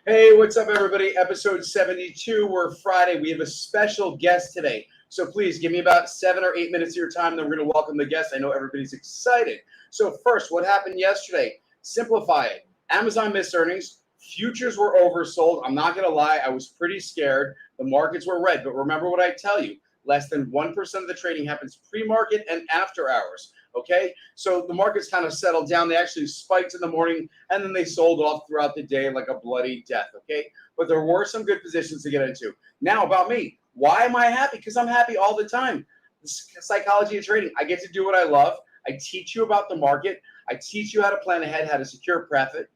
Hey, what's up, everybody? Episode 72. We're Friday. We have a special guest today. So please give me about 7 or 8 minutes of your time, then we're going to welcome the guest. I know everybody's excited. So first, what happened yesterday? Simplify it. Amazon missed earnings. Futures were oversold. I'm not going to lie. I was pretty scared. The markets were red. But remember what I tell you. Less than 1% of the trading happens pre-market and after hours. Okay, so the markets kind of settled down. They actually spiked in the morning and then they sold off throughout the day like a bloody death. Okay, but there were some good positions to get into. Now, about me, why am I happy? Because I'm happy all the time. The psychology of trading. I get to do what I love. I teach you about the market. I teach you how to plan ahead, how to secure profit,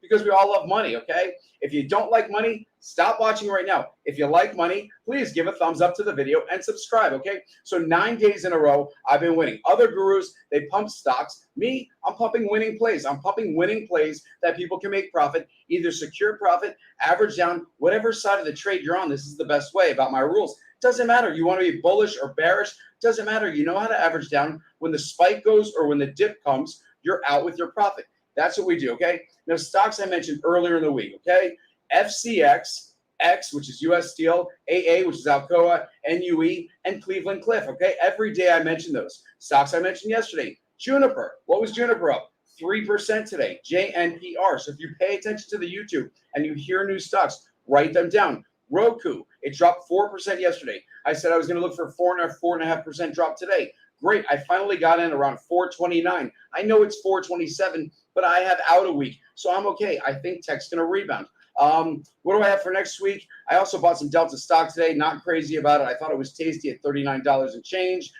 because we all love money. Okay, if you don't like money, stop watching right now. If you like money, please give a thumbs up to the video and subscribe, okay? So 9 days in a row, I've been winning. Other gurus, they pump stocks. Me, I'm pumping winning plays. I'm pumping winning plays that people can make profit, either secure profit, average down, whatever side of the trade you're on. This is the best way about my rules. Doesn't matter. You want to be bullish or bearish. Doesn't matter. You know how to average down. When the spike goes or when the dip comes, you're out with your profit. That's what we do, okay? Now, stocks I mentioned earlier in the week, okay? FCX, X, which is US Steel, AA, which is Alcoa, NUE, and Cleveland Cliff, okay? Every day I mention those. Stocks I mentioned yesterday. Juniper. What was Juniper up? 3% today. JNPR. So if you pay attention to the YouTube and you hear new stocks, write them down. Roku. It dropped 4% yesterday. I said I was going to look for 4.5% drop today. Great. I finally got in around 429. I know it's 427, but I have out a week, so I'm okay. I think tech's going to rebound. What do I have for next week? I also bought some Delta stock today. Not crazy about it. I thought it was tasty at $39 and change.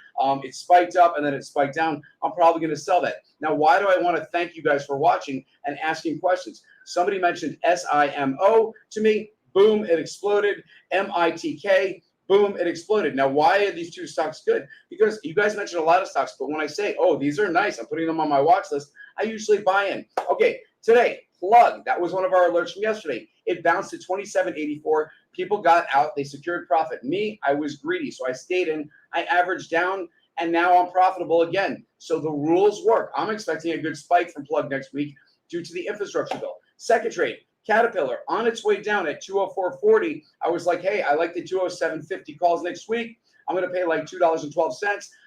It spiked up and then it spiked down. I'm probably going to sell that. Now, why do I want to thank you guys for watching and asking questions? Somebody mentioned SIMO to me. Boom, it exploded. MITK. Boom, it exploded. Now, why are these two stocks good? Because you guys mentioned a lot of stocks, but when I say, oh, these are nice, I'm putting them on my watch list, I usually buy in. Okay, today, Plug. That was one of our alerts from yesterday. It bounced to 27.84. People got out. They secured profit. Me, I was greedy, so I stayed in. I averaged down, and now I'm profitable again. So the rules work. I'm expecting a good spike from Plug next week due to the infrastructure bill. Second trade, Caterpillar, on its way down at 204.40. I was like, hey, I like the 207.50 calls next week. I'm going to pay like $2.12.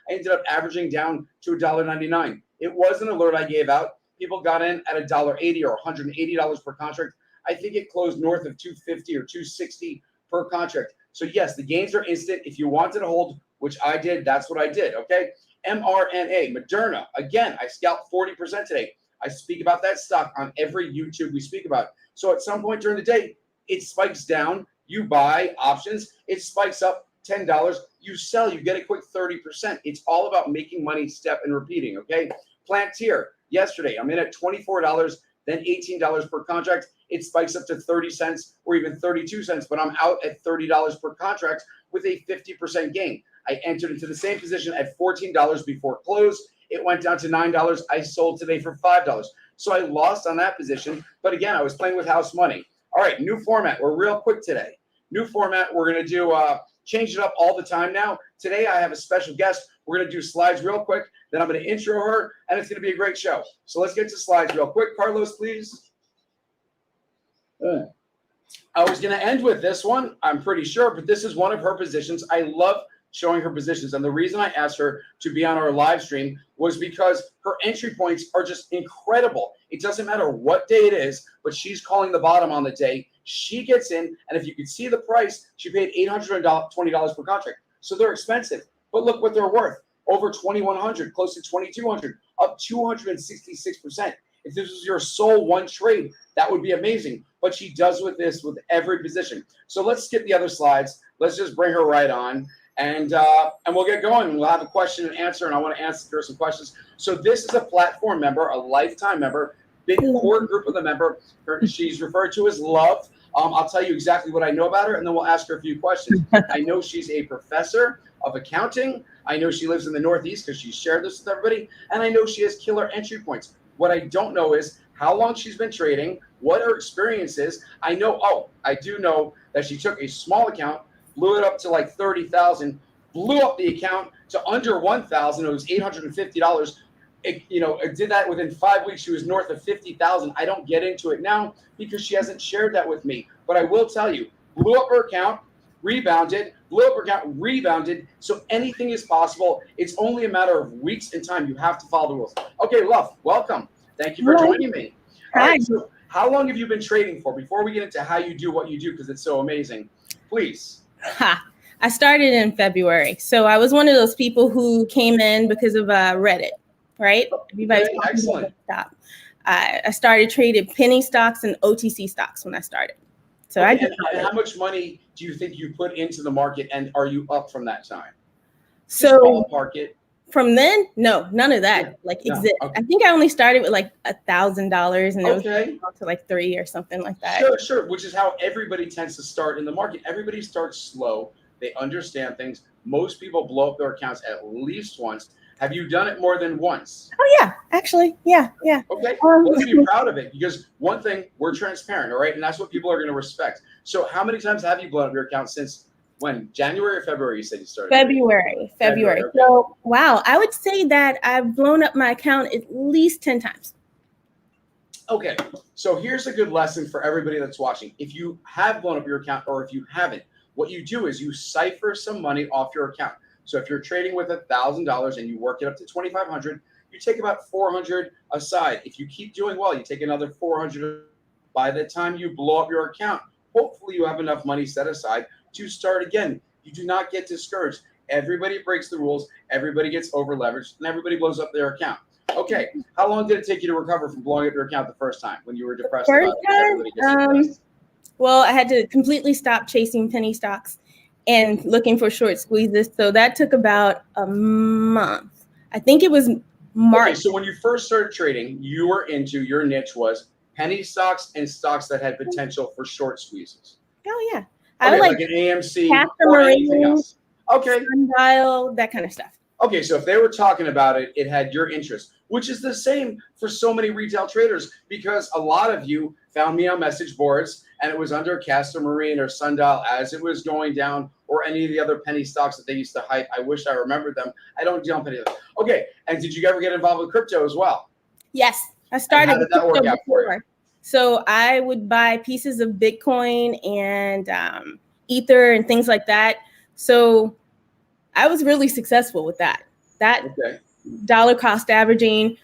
I ended up averaging down to $1.99. It was an alert I gave out. People got in at $1.80 or $180 per contract. I think it closed north of $250 or $260 per contract. So yes, the gains are instant. If you wanted to hold, which I did, that's what I did, okay? mRNA, Moderna, again, I scalped 40% today. I speak about that stock on every YouTube we speak about. So at some point during the day, it spikes down. You buy options. It spikes up $10. You sell. You get a quick 30%. It's all about making money, step, and repeating, okay? Plantier, yesterday, I'm in at $24, then $18 per contract. It spikes up to 30 cents or even 32 cents, but I'm out at $30 per contract with a 50% gain. I entered into the same position at $14 before close. It went down to $9. I sold today for $5. So I lost on that position. But again, I was playing with house money. All right, new format. We're real quick today. New format. We're going to do change it up all the time now. Today, I have a special guest. We're going to do slides real quick. Then I'm going to intro her, and it's going to be a great show. So let's get to slides real quick. Carlos, please. I was going to end with this one, I'm pretty sure, but this is one of her positions. I love showing her positions. And the reason I asked her to be on our live stream was because her entry points are just incredible. It doesn't matter what day it is, but she's calling the bottom on the day. She gets in, and if you could see the price, she paid $820 per contract. So they're expensive. But look what they're worth. Over $2,100, close to $2,200, up 266%. If this was your sole one trade, that would be amazing. But she does with this with every position. So let's skip the other slides. Let's just bring her right on. And we'll get going. We'll have a question and answer, and I want to answer some questions. So this is a platform member, a lifetime member, big core group of the member. She's referred to as Love. I'll tell you exactly what I know about her, and then we'll ask her a few questions. I know she's a professor of accounting. I know she lives in the Northeast because she shared this with everybody. And I know she has killer entry points. What I don't know is how long she's been trading, what her experience is. I do know that she took a small account, blew it up to like 30,000, blew up the account to under 1,000. It was $850, It did that within 5 weeks. She was north of 50,000. I don't get into it now because she hasn't shared that with me. But I will tell you, blew up her account, rebounded, blew up her account, rebounded. So anything is possible. It's only a matter of weeks in time. You have to follow the rules. Okay, love, welcome. Thank you for joining me. All right, so how long have you been trading for? Before we get into how you do what you do, because it's so amazing, please. I started in February. So I was one of those people who came in because of Reddit, right? Everybody's excellent. I started trading penny stocks and OTC stocks when I started. So and how much money do you think you put into the market, and are you up from that time? So market. From then, no, none of that exists. Okay. I think I only started with like $1,000, and it was to like 3 or something like that. Sure. Which is how everybody tends to start in the market. Everybody starts slow. They understand things. Most people blow up their accounts at least once. Have you done it more than once? Oh yeah, actually, yeah. Okay, let's be proud of it, because one thing, we're transparent, all right, and that's what people are going to respect. So, how many times have you blown up your account since? When? January or February, you said you started? February. Okay. So, wow, I would say that I've blown up my account at least 10 times. Okay, so here's a good lesson for everybody that's watching. If you have blown up your account, or if you haven't, what you do is you cipher some money off your account. So if you're trading with $1,000 and you work it up to 2,500, you take about 400 aside. If you keep doing well, you take another 400. By the time you blow up your account, hopefully you have enough money set aside to start again. You do not get discouraged. Everybody breaks the rules. Everybody gets over leveraged, and everybody blows up their account. Okay, how long did it take you to recover from blowing up your account the first time when you were depressed? Well, I had to completely stop chasing penny stocks and looking for short squeezes. So that took about a month. I think it was March. Okay, so when you first started trading, your niche was penny stocks and stocks that had potential for short squeezes. Oh yeah. I would like an AMC or anything else. Okay. Sundial, that kind of stuff. Okay, so if they were talking about it, it had your interest, which is the same for so many retail traders, because a lot of you found me on message boards and it was under Castor Marine or Sundial as it was going down, or any of the other penny stocks that they used to hype. I wish I remembered them. I don't jump any of them. Okay, and did you ever get involved with crypto as well? Yes, I started. And how did that work out for you? So I would buy pieces of Bitcoin and Ether and things like that. So I was really successful with that. Dollar cost averaging.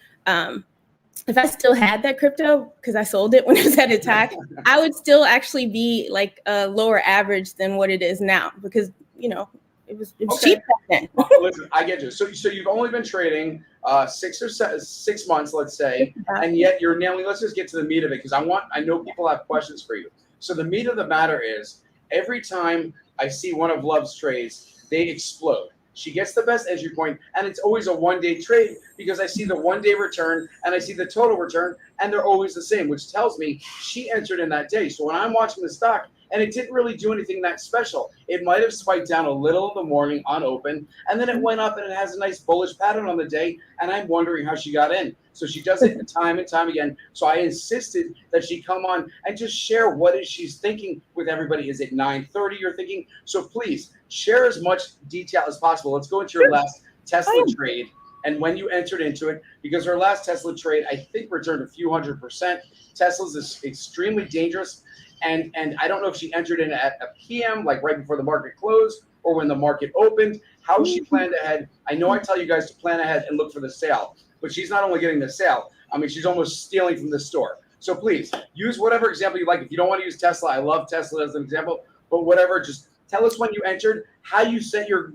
If I still had that crypto, because I sold it when it was at its high, I would still actually be like a lower average than what it is now, because it was cheap back then. Listen, I get you. So you've only been trading 6 months, let's say, and yet you're nailing. Let's just get to the meat of it, because I know people have questions for you. So the meat of the matter is, every time I see one of Love's trades, they explode. She gets the best entry point, and it's always a one-day trade, because I see the one-day return and I see the total return, and they're always the same, which tells me she entered in that day. So when I'm watching the stock and it didn't really do anything that special, it might have spiked down a little in the morning on open, and then it went up and it has a nice bullish pattern on the day, and I'm wondering how she got in. So she does it time and time again. So I insisted that she come on and just share what is she's thinking with everybody. Is it 9:30 you're thinking? So please share as much detail as possible. Let's go into your last Tesla trade and when you entered into it, because her last Tesla trade, I think, returned a few %. Tesla's is extremely dangerous. And I don't know if she entered in at a PM, like right before the market closed, or when the market opened, how she planned ahead. I know I tell you guys to plan ahead and look for the sale, but she's not only getting the sale, I mean, she's almost stealing from the store. So please use whatever example you like. If you don't want to use Tesla, I love Tesla as an example, but whatever, just tell us when you entered, how you set your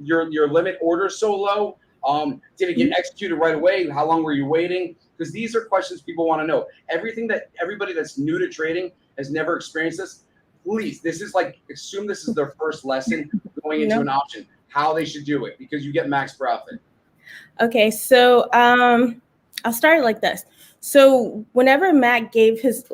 limit order so low. Did it get executed right away? How long were you waiting? Because these are questions people want to know. Everybody that's new to trading has never experienced this. Please, this is like, assume this is their first lesson going into an option, how they should do it, because you get max profit. Okay, so I'll start like this. So whenever Matt gave his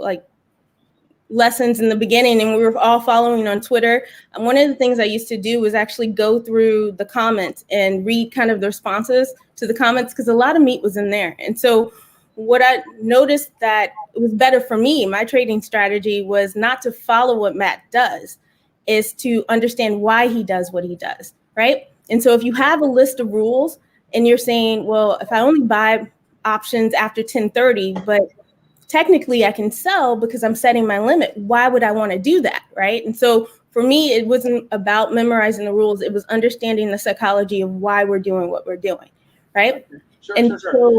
lessons in the beginning and we were all following on Twitter, one of the things I used to do was actually go through the comments and read kind of the responses to the comments, because a lot of meat was in there. And so what I noticed that it was better for me, my trading strategy was not to follow what Matt does, is to understand why he does what he does, right? And so if you have a list of rules and you're saying, well, if I only buy options after 10:30, but technically I can sell because I'm setting my limit. Why would I want to do that, right? And so for me, it wasn't about memorizing the rules. It was understanding the psychology of why we're doing what we're doing, right? Sure.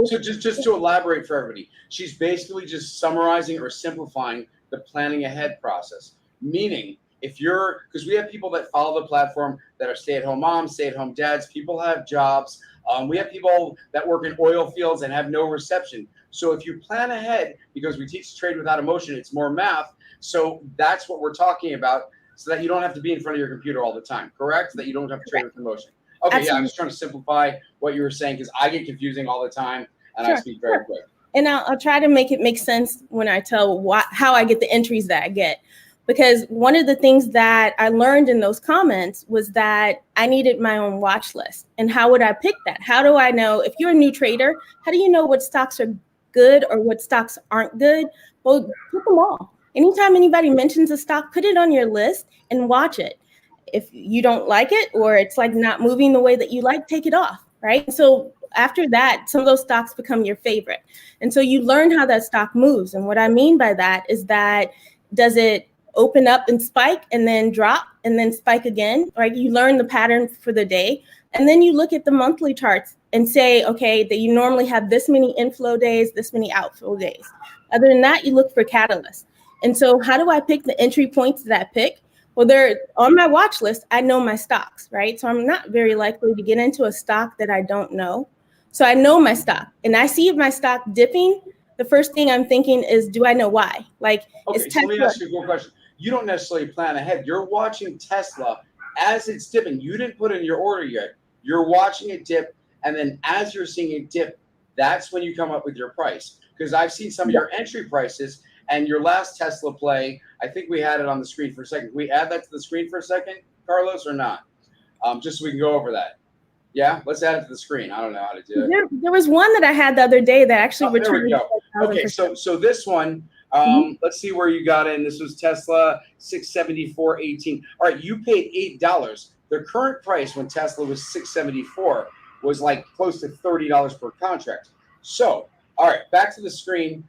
So just to elaborate for everybody, she's basically just summarizing or simplifying the planning ahead process. Meaning, because we have people that follow the platform that are stay-at-home moms, stay-at-home dads, people have jobs. We have people that work in oil fields and have no reception. So if you plan ahead, because we teach trade without emotion, it's more math. So that's what we're talking about, so that you don't have to be in front of your computer all the time, correct? So that you don't have to trade with emotion. Okay, absolutely. Yeah, I'm just trying to simplify what you were saying because I get confusing all the time and I speak very quick. And I'll try to make it make sense when I tell how I get the entries that I get. Because one of the things that I learned in those comments was that I needed my own watch list. And how would I pick that? How do I know, if you're a new trader, how do you know what stocks are good or what stocks aren't good? Well, pick them all. Anytime anybody mentions a stock, put it on your list and watch it. If you don't like it or it's like not moving the way that you like, take it off, right? So after that, some of those stocks become your favorite. And so you learn how that stock moves. And what I mean by that is that, does it open up and spike and then drop and then spike again, right? You learn the pattern for the day. And then you look at the monthly charts and say, okay, that you normally have this many inflow days, this many outflow days. Other than that, you look for catalysts. And so how do I pick the entry points that I pick? Well, they're on my watch list. I know my stocks, right? So I'm not very likely to get into a stock that I don't know. So I know my stock and I see my stock dipping. The first thing I'm thinking is, do I know why? Like, okay, so let me ask you a question. You don't necessarily plan ahead. You're watching Tesla as it's dipping. You didn't put in your order yet. You're watching it dip. And then as you're seeing it dip, that's when you come up with your price. Because I've seen some of your entry prices and your last Tesla play. I think we had it on the screen for a second. Can we add that to the screen for a second, Carlos, or not? Just so we can go over that. Yeah, let's add it to the screen. I don't know how to do it. There was one that I had the other day that actually returned. There we go. Okay, so this one, let's see where you got in. This was Tesla 674.18. All right, you paid $8. The current price when Tesla was 674 was like close to $30 per contract. So, all right, back to the screen.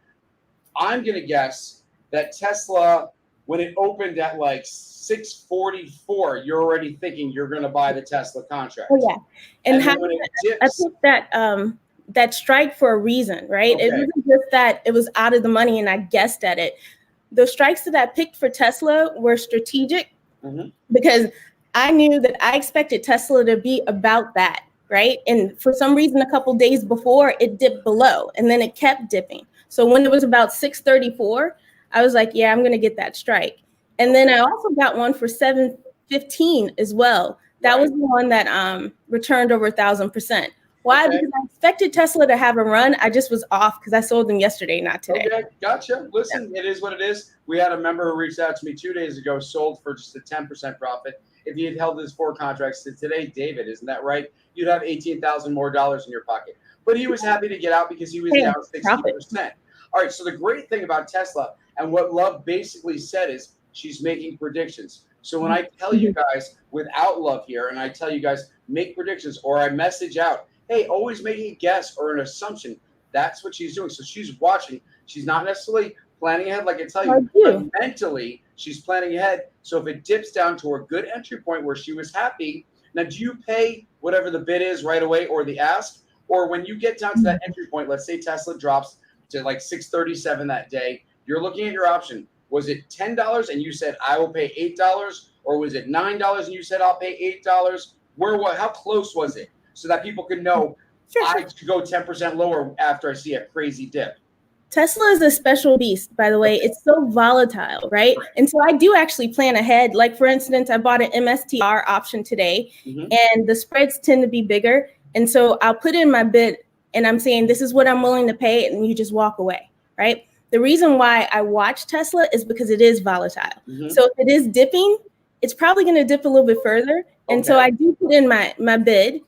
I'm gonna guess that Tesla, when it opened at like 644, you're already thinking you're gonna buy the Tesla contract. Oh yeah, and how when it dips, I think that strike for a reason, right? Okay. It wasn't just that it was out of the money and I guessed at it. The strikes that I picked for Tesla were strategic because I knew that I expected Tesla to be about that, right? And for some reason, a couple days before, it dipped below and then it kept dipping. So when it was about 634, I was like, yeah, I'm going to get that strike. And then I also got one for 715 as well. That was the one that returned over 1,000%. Why? Okay. Because I expected Tesla to have a run. I just was off because I sold them yesterday, not today. Okay, gotcha. Listen, It is what it is. We had a member who reached out to me 2 days ago, sold for just a 10% profit. If he had held his 4 contracts to today, David, isn't that right? You'd have $18,000 more in your pocket. But he was happy to get out because he was down 60%. All right, so the great thing about Tesla and what Love basically said is she's making predictions. So when I tell you guys without Love here and I tell you guys make predictions or I message out, hey, always making a guess or an assumption, that's what she's doing. So she's watching. She's not necessarily planning ahead like I tell you, but mentally she's planning ahead. So if it dips down to a good entry point where she was happy, now do you pay whatever the bid is right away or the ask? Or when you get down to that entry point, let's say Tesla drops to like 637 that day, you're looking at your option. Was it $10 and you said I will pay $8, or was it $9 and you said I'll pay $8? How close was it? So that people can know I should go 10% lower after I see a crazy dip. Tesla is a special beast, by the way. It's so volatile, right? And so I do actually plan ahead. Like, for instance, I bought an MSTR option today, and the spreads tend to be bigger. And so I'll put in my bid, and I'm saying, this is what I'm willing to pay, and you just walk away, right? The reason why I watch Tesla is because it is volatile. So if it is dipping, it's probably going to dip a little bit further. And so I do put in my bid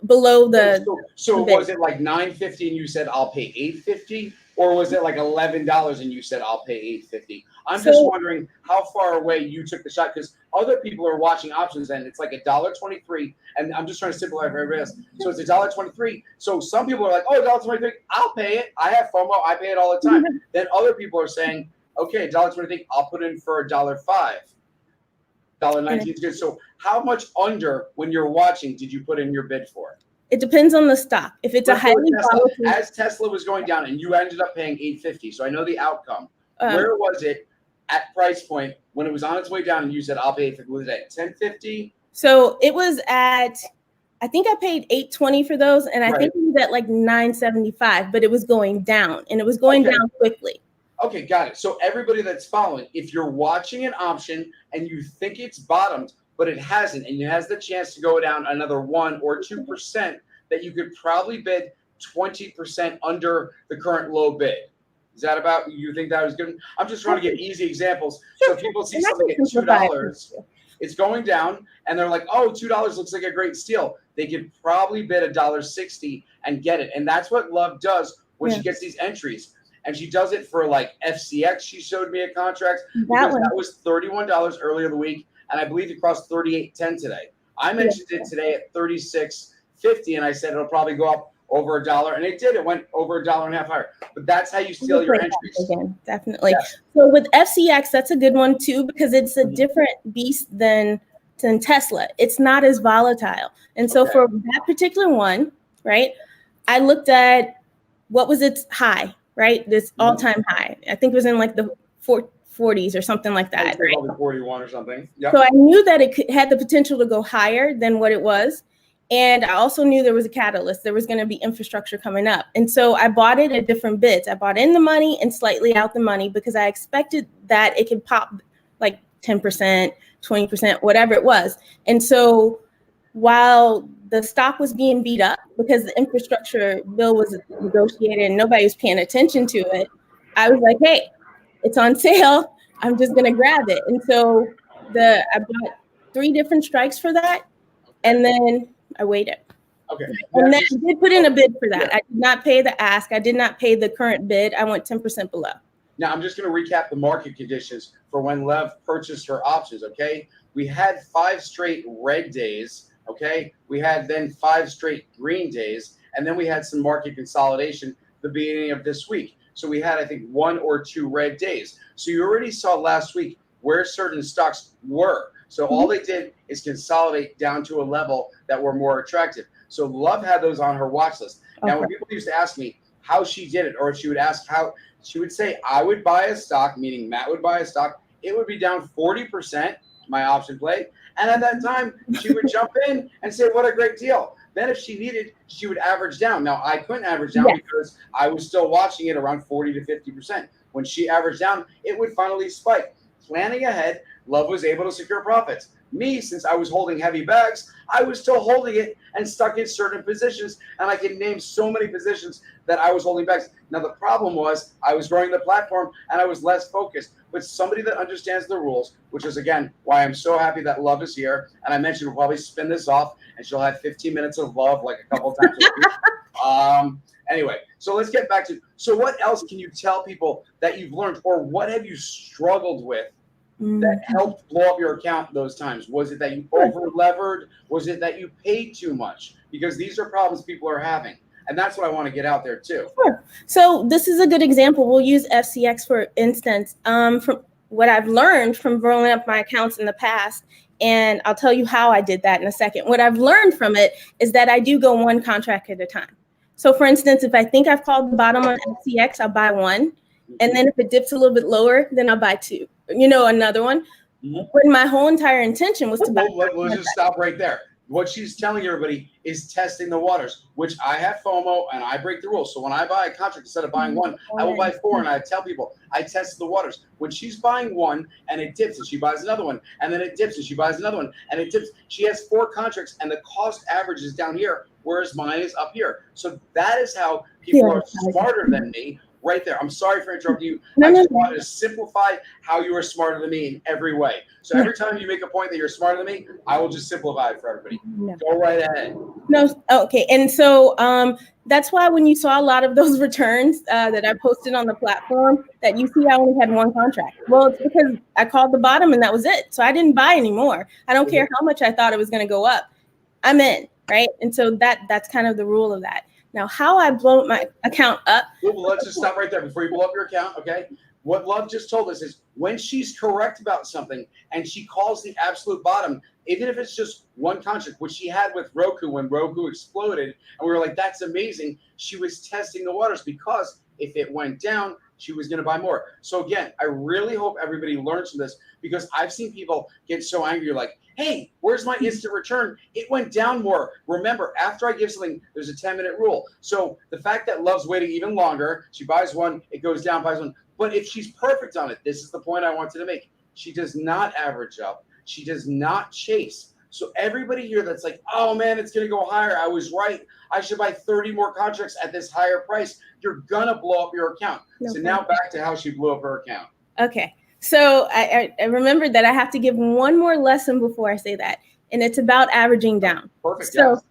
below the. So was it like $9.50 and you said I'll pay $8.50, Or was it like $11 and you said I'll pay $8.50? I'm So- just wondering how far away you took the shot, because other people are watching options and it's like $1.23, and I'm just trying to simplify for everybody else. So it's $1.23. So some people are like, oh, $1.23, I'll pay it. I have FOMO, I pay it all the time. Then other people are saying, okay, $1.23, I'll put in for $1.05. $1.19 is good. So how much under, when you're watching, did you put in your bid for? It depends on the stock. If it's a Let's go with highly Tesla. volatile, As Tesla was going down and you ended up paying $8.50, so I know the outcome. Where was it at price point when it was on its way down and you said I'll pay $8.50? Was it at $10.50? so it was at, I think I paid $8.20 for those, and I Right. think it was at like $9.75, but it was going down, and it was going Okay. down quickly. Okay, got it. So everybody that's following, if you're watching an option and you think it's bottomed, but it hasn't, and it has the chance to go down another 1 or 2%, that you could probably bid 20% under the current low bid. Is that about, you think that was good? I'm just trying to give easy examples. So people see And I something can at simplify it for $2, you. it's going down, and they're like, oh, $2 looks like a great steal. They could probably bid $1.60 and get it. And that's what Love does when she gets these entries. And she does it for like FCX. She showed me a contract because one. that was $31 earlier in the week, and I believe it crossed 38.10 today. I mentioned it today at 36.50, and I said it'll probably go up over $1, and it did. It went over $1.50 higher. But that's how you steal your entries. Again, definitely. Yes. So with FCX, that's a good one too, because it's a Mhm. different beast than Tesla. It's not as volatile. And so Okay. for that particular one, right, I looked at what was its high, right? This all-time high. I think it was in like the 40s or something like that, right? Probably 41 or something. Yep. So I knew that it had the potential to go higher than what it was. And I also knew there was a catalyst. There was going to be infrastructure coming up. And so I bought it at different bids. I bought in the money and slightly out the money because I expected that it could pop like 10%, 20%, whatever it was. And so while the stock was being beat up because the infrastructure bill was negotiated and nobody was paying attention to it, I was like, hey, it's on sale. I'm just going to grab it. And so I bought 3 different strikes for that. And then I waited. Okay. And then I did put in a bid for that. Yeah. I did not pay the ask. I did not pay the current bid. I went 10% below. Now, I'm just going to recap the market conditions for when Lev purchased her options, okay? We had 5 straight red days, okay? We had then 5 straight green days, and then we had some market consolidation the beginning of this week. So we had, I think, 1 or 2 red days. So you already saw last week where certain stocks were. So all they did is consolidate down to a level that were more attractive. So Love had those on her watch list. Now, when people used to ask me how she did it, or if she would ask how, she would say, I would buy a stock, meaning Matt would buy a stock. It would be down 40%, my option play. And at that time, she would jump in and say, what a great deal. Then if she needed, she would average down. Now, I couldn't average down because I was still watching it around 40 to 50%. When she averaged down, it would finally spike. Planning ahead, Love was able to secure profits. Me, since I was holding heavy bags, I was still holding it and stuck in certain positions, and I can name so many positions that I was holding bags. Now, the problem was I was growing the platform, and I was less focused. But somebody that understands the rules, which is, again, why I'm so happy that Love is here, and I mentioned we'll probably spin this off, and she'll have 15 minutes of love like a couple times a week. Anyway, so let's get back to, so what else can you tell people that you've learned, or what have you struggled with that helped blow up your account those times? Was it that you over levered? Was it that you paid too much? Because these are problems people are having. And that's what I want to get out there too. Sure. So this is a good example. We'll use FCX for instance. From what I've learned from rolling up my accounts in the past, and I'll tell you how I did that in a second. What I've learned from it is that I do go one contract at a time. So for instance, if I think I've called the bottom on FCX, I'll buy one. And then if it dips a little bit lower, then I'll buy 2. Another one. When my whole entire intention was to buy. Let's just stop right there. What she's telling everybody is testing the waters, which I have FOMO and I break the rules. So when I buy a contract, instead of buying 1, I will buy 4. And I tell people, I test the waters. When she's buying 1 and it dips and she buys another one, and then it dips and she buys another one and it dips, she has 4 contracts and the cost average is down here, whereas mine is up here. So that is how people are smarter than me. right there. I'm sorry for interrupting you. No, I just no. wanted to simplify how you are smarter than me in every way. So every time you make a point that you're smarter than me, I will just simplify it for everybody. No. Go right ahead. No, okay. And so that's why when you saw a lot of those returns that I posted on the platform, that you see I only had one contract. Well, it's because I called the bottom and that was it. So I didn't buy anymore. I don't care how much I thought it was going to go up. I'm in, right? And so that's kind of the rule of that. Now, how I blow my account up. Well, let's just stop right there before you blow up your account, okay? What Love just told us is when she's correct about something and she calls the absolute bottom, even if it's just one contract, which she had with Roku when Roku exploded, and we were like, that's amazing. She was testing the waters because if it went down, she was going to buy more. So again, I really hope everybody learns from this because I've seen people get so angry, like, hey, where's my instant return? It went down more. Remember, after I give something, there's a 10-minute rule. So the fact that Love's waiting even longer, she buys one, it goes down, buys one. But if she's perfect on it, this is the point I wanted to make. She does not average up. She does not chase. So everybody here that's like, oh man, it's going to go higher. I was right. I should buy 30 more contracts at this higher price. You're going to blow up your account. So now back to how she blew up her account. Okay. So I remembered that I have to give one more lesson before I say that. And it's about averaging down. Perfect. So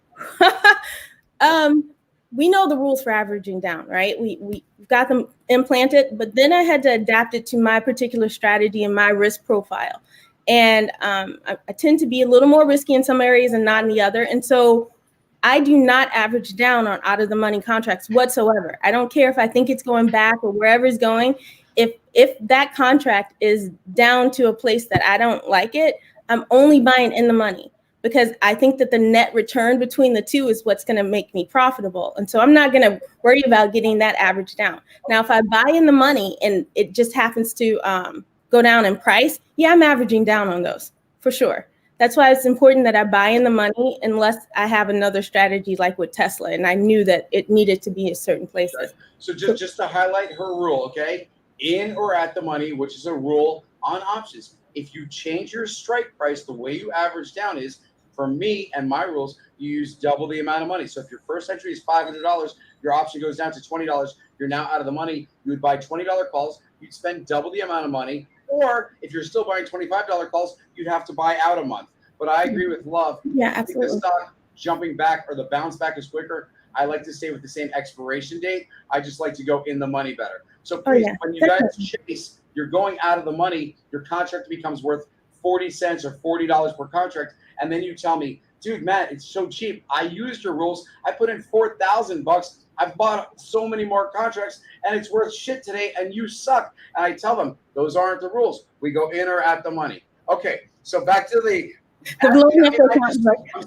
we know the rules for averaging down, right? We've got them implanted, but then I had to adapt it to my particular strategy and my risk profile. And I tend to be a little more risky in some areas and not in the other. And so I do not average down on out of the money contracts whatsoever. I don't care if I think it's going back or wherever it's going. If that contract is down to a place that I don't like it, I'm only buying in the money because I think that the net return between the two is what's going to make me profitable. And so I'm not going to worry about getting that average down. Now, if I buy in the money and it just happens to go down in price, yeah, I'm averaging down on those for sure. That's why it's important that I buy in the money unless I have another strategy like with Tesla. And I knew that it needed to be in certain places. Right. So just to highlight her rule, okay? In or at the money, which is a rule on options. If you change your strike price, the way you average down is, for me and my rules, you use double the amount of money. So if your first entry is $500, your option goes down to $20. You're now out of the money. You would buy $20 calls. You'd spend double the amount of money. Or if you're still buying $25 calls, you'd have to buy out a month. But I agree with Love. Yeah, absolutely. The stock jumping back or the bounce back is quicker. I like to stay with the same expiration date. I just like to go in the money better. So please, when you guys chase, you're going out of the money. Your contract becomes worth 40 cents or $40 per contract. And then you tell me, dude, Matt, it's so cheap. I used your rules. I put in $4,000. I bought so many more contracts and it's worth shit today and you suck. And I tell them, those aren't the rules. We go in or at the money. Okay, so back to I'm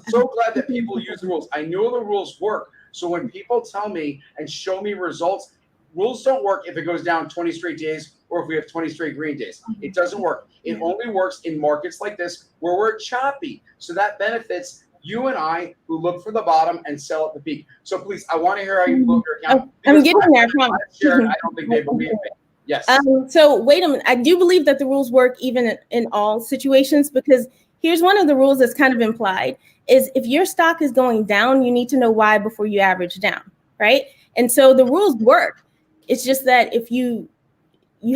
so glad that people use the rules. I know the rules work. So when people tell me and show me results, rules don't work if it goes down 20 straight days or if we have 20 straight green days. It doesn't work. It only works in markets like this where we're choppy. So that benefits you and I who look for the bottom and sell at the peak. So please, I want to hear how you blow your account. I'm getting there. I don't think they believe me. Yes. So wait a minute. I do believe that the rules work even in all situations because here's one of the rules that's kind of implied is if your stock is going down, you need to know why before you average down, right? And so the rules work. It's just that if you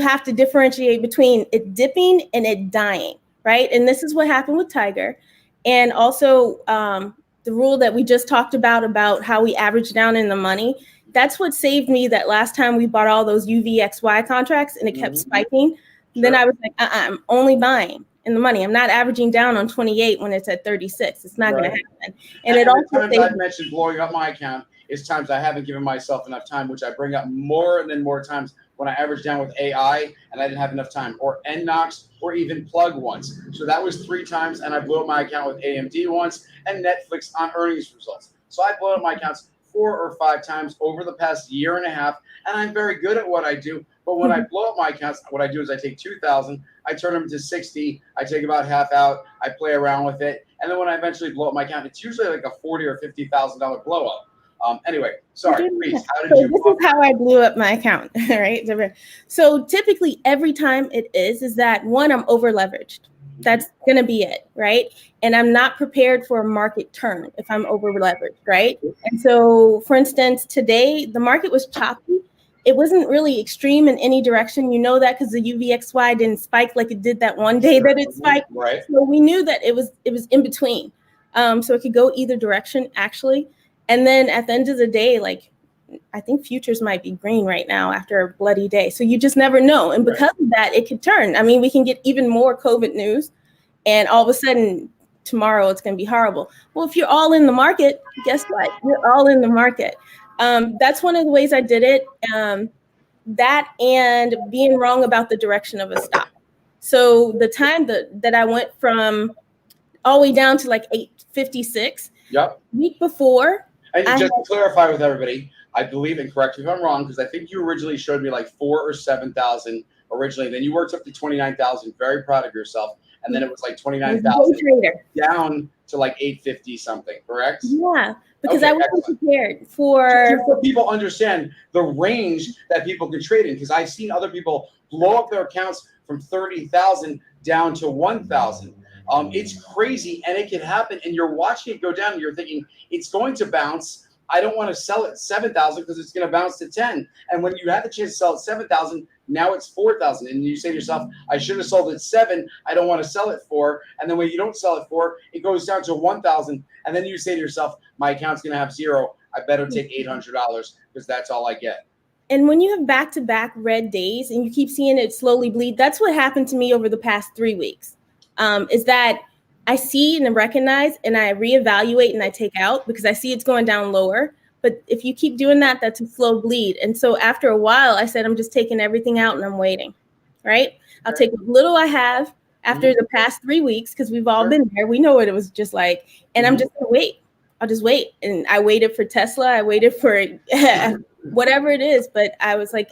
have to differentiate between it dipping and it dying, right? And this is what happened with Tiger. And also the rule that we just talked about how we average down in the money. That's what saved me that last time we bought all those UVXY contracts and it kept spiking. Sure. Then I was like, I'm only buying in the money. I'm not averaging down on 28 when it's at 36. It's not going to happen. And it also times I've mentioned blowing up my account is times I haven't given myself enough time, which I bring up more and more times when I average down with AI and I didn't have enough time, or NNOX, or even Plug once. So that was 3 times, and I blew up my account with AMD once, and Netflix on earnings results. So I blew up my accounts 4 or 5 times over the past year and a half, and I'm very good at what I do. But when I blow up my accounts, what I do is I take 2,000, I turn them to 60, I take about half out, I play around with it, and then when I eventually blow up my account, it's usually like a $40,000 or $50,000 blow up. Anyway, sorry, please. How did you? This is how I blew up my account, right? So typically, every time it is that one, I'm over leveraged. That's going to be it, right? And I'm not prepared for a market turn if I'm over leveraged, right? And so, for instance, today the market was choppy, it wasn't really extreme in any direction. You know that because the UVXY didn't spike like it did that one day that it spiked. Right. So we knew that it was in between. So it could go either direction actually. And then at the end of the day, like I think futures might be green right now after a bloody day. So you just never know. And because of that, it could turn. I mean, we can get even more COVID news and all of a sudden tomorrow it's going to be horrible. Well, if you're all in the market, guess what? You're all in the market. That's one of the ways I did it. That and being wrong about the direction of a stock. So the time that I went from all the way down to like 856, Yep. week before. And just to clarify with everybody, I believe, and correct me if I'm wrong, because I think you originally showed me like 4,000 or 7,000 originally. Then you worked up to 29,000. Very proud of yourself. And then it was like 29,000 down to like 850 something, correct? Yeah, because Okay, I wasn't prepared for. Just so people understand the range that people can trade in, because I've seen other people blow up their accounts from 30,000 down to 1,000. It's crazy, and it can happen. And you're watching it go down, and you're thinking it's going to bounce. I don't want to sell it at 7,000 because it's going to bounce to 10. And when you have the chance to sell at 7,000, now it's 4,000. And you say to yourself, I should have sold at 7. I don't want to sell it for. And then when you don't sell it for, it goes down to 1,000. And then you say to yourself, my account's going to have 0. I better take $800 because that's all I get. And when you have back-to-back red days and you keep seeing it slowly bleed, that's what happened to me over the past 3 weeks. Is that I see and recognize and I reevaluate and I take out because I see it's going down lower. But if you keep doing that, that's a slow bleed. And so after a while, I said, I'm just taking everything out and I'm waiting, right? I'll take what little I have after the past 3 weeks because we've all been there. We know what it was just like. And I'm just going to wait. I'll just wait. And I waited for Tesla. I waited for whatever it is. But I was like,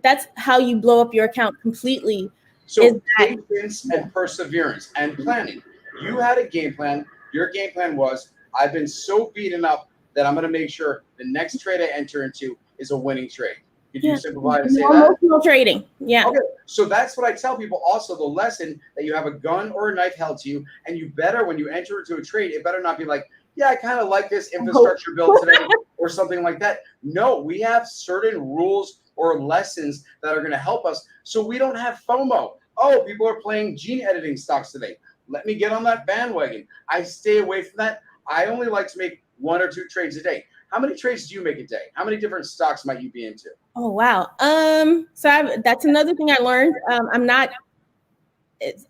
that's how you blow up your account completely. So patience and perseverance and planning. You had a game plan. Your game plan was, I've been so beaten up that I'm going to make sure the next trade I enter into is a winning trade. Could you simplify and say that? Emotional trading. Yeah. Okay. So that's what I tell people also, the lesson that you have a gun or a knife held to you, and you better, when you enter into a trade, it better not be like, yeah, I kind of like this infrastructure build today or something like that. No, we have certain rules or lessons that are going to help us so we don't have FOMO. Oh, people are playing gene editing stocks today. Let me get on that bandwagon. I stay away from that. I only like to make 1 or 2 trades a day. How many trades do you make a day? How many different stocks might you be into? Oh, wow. That's another thing I learned. I'm not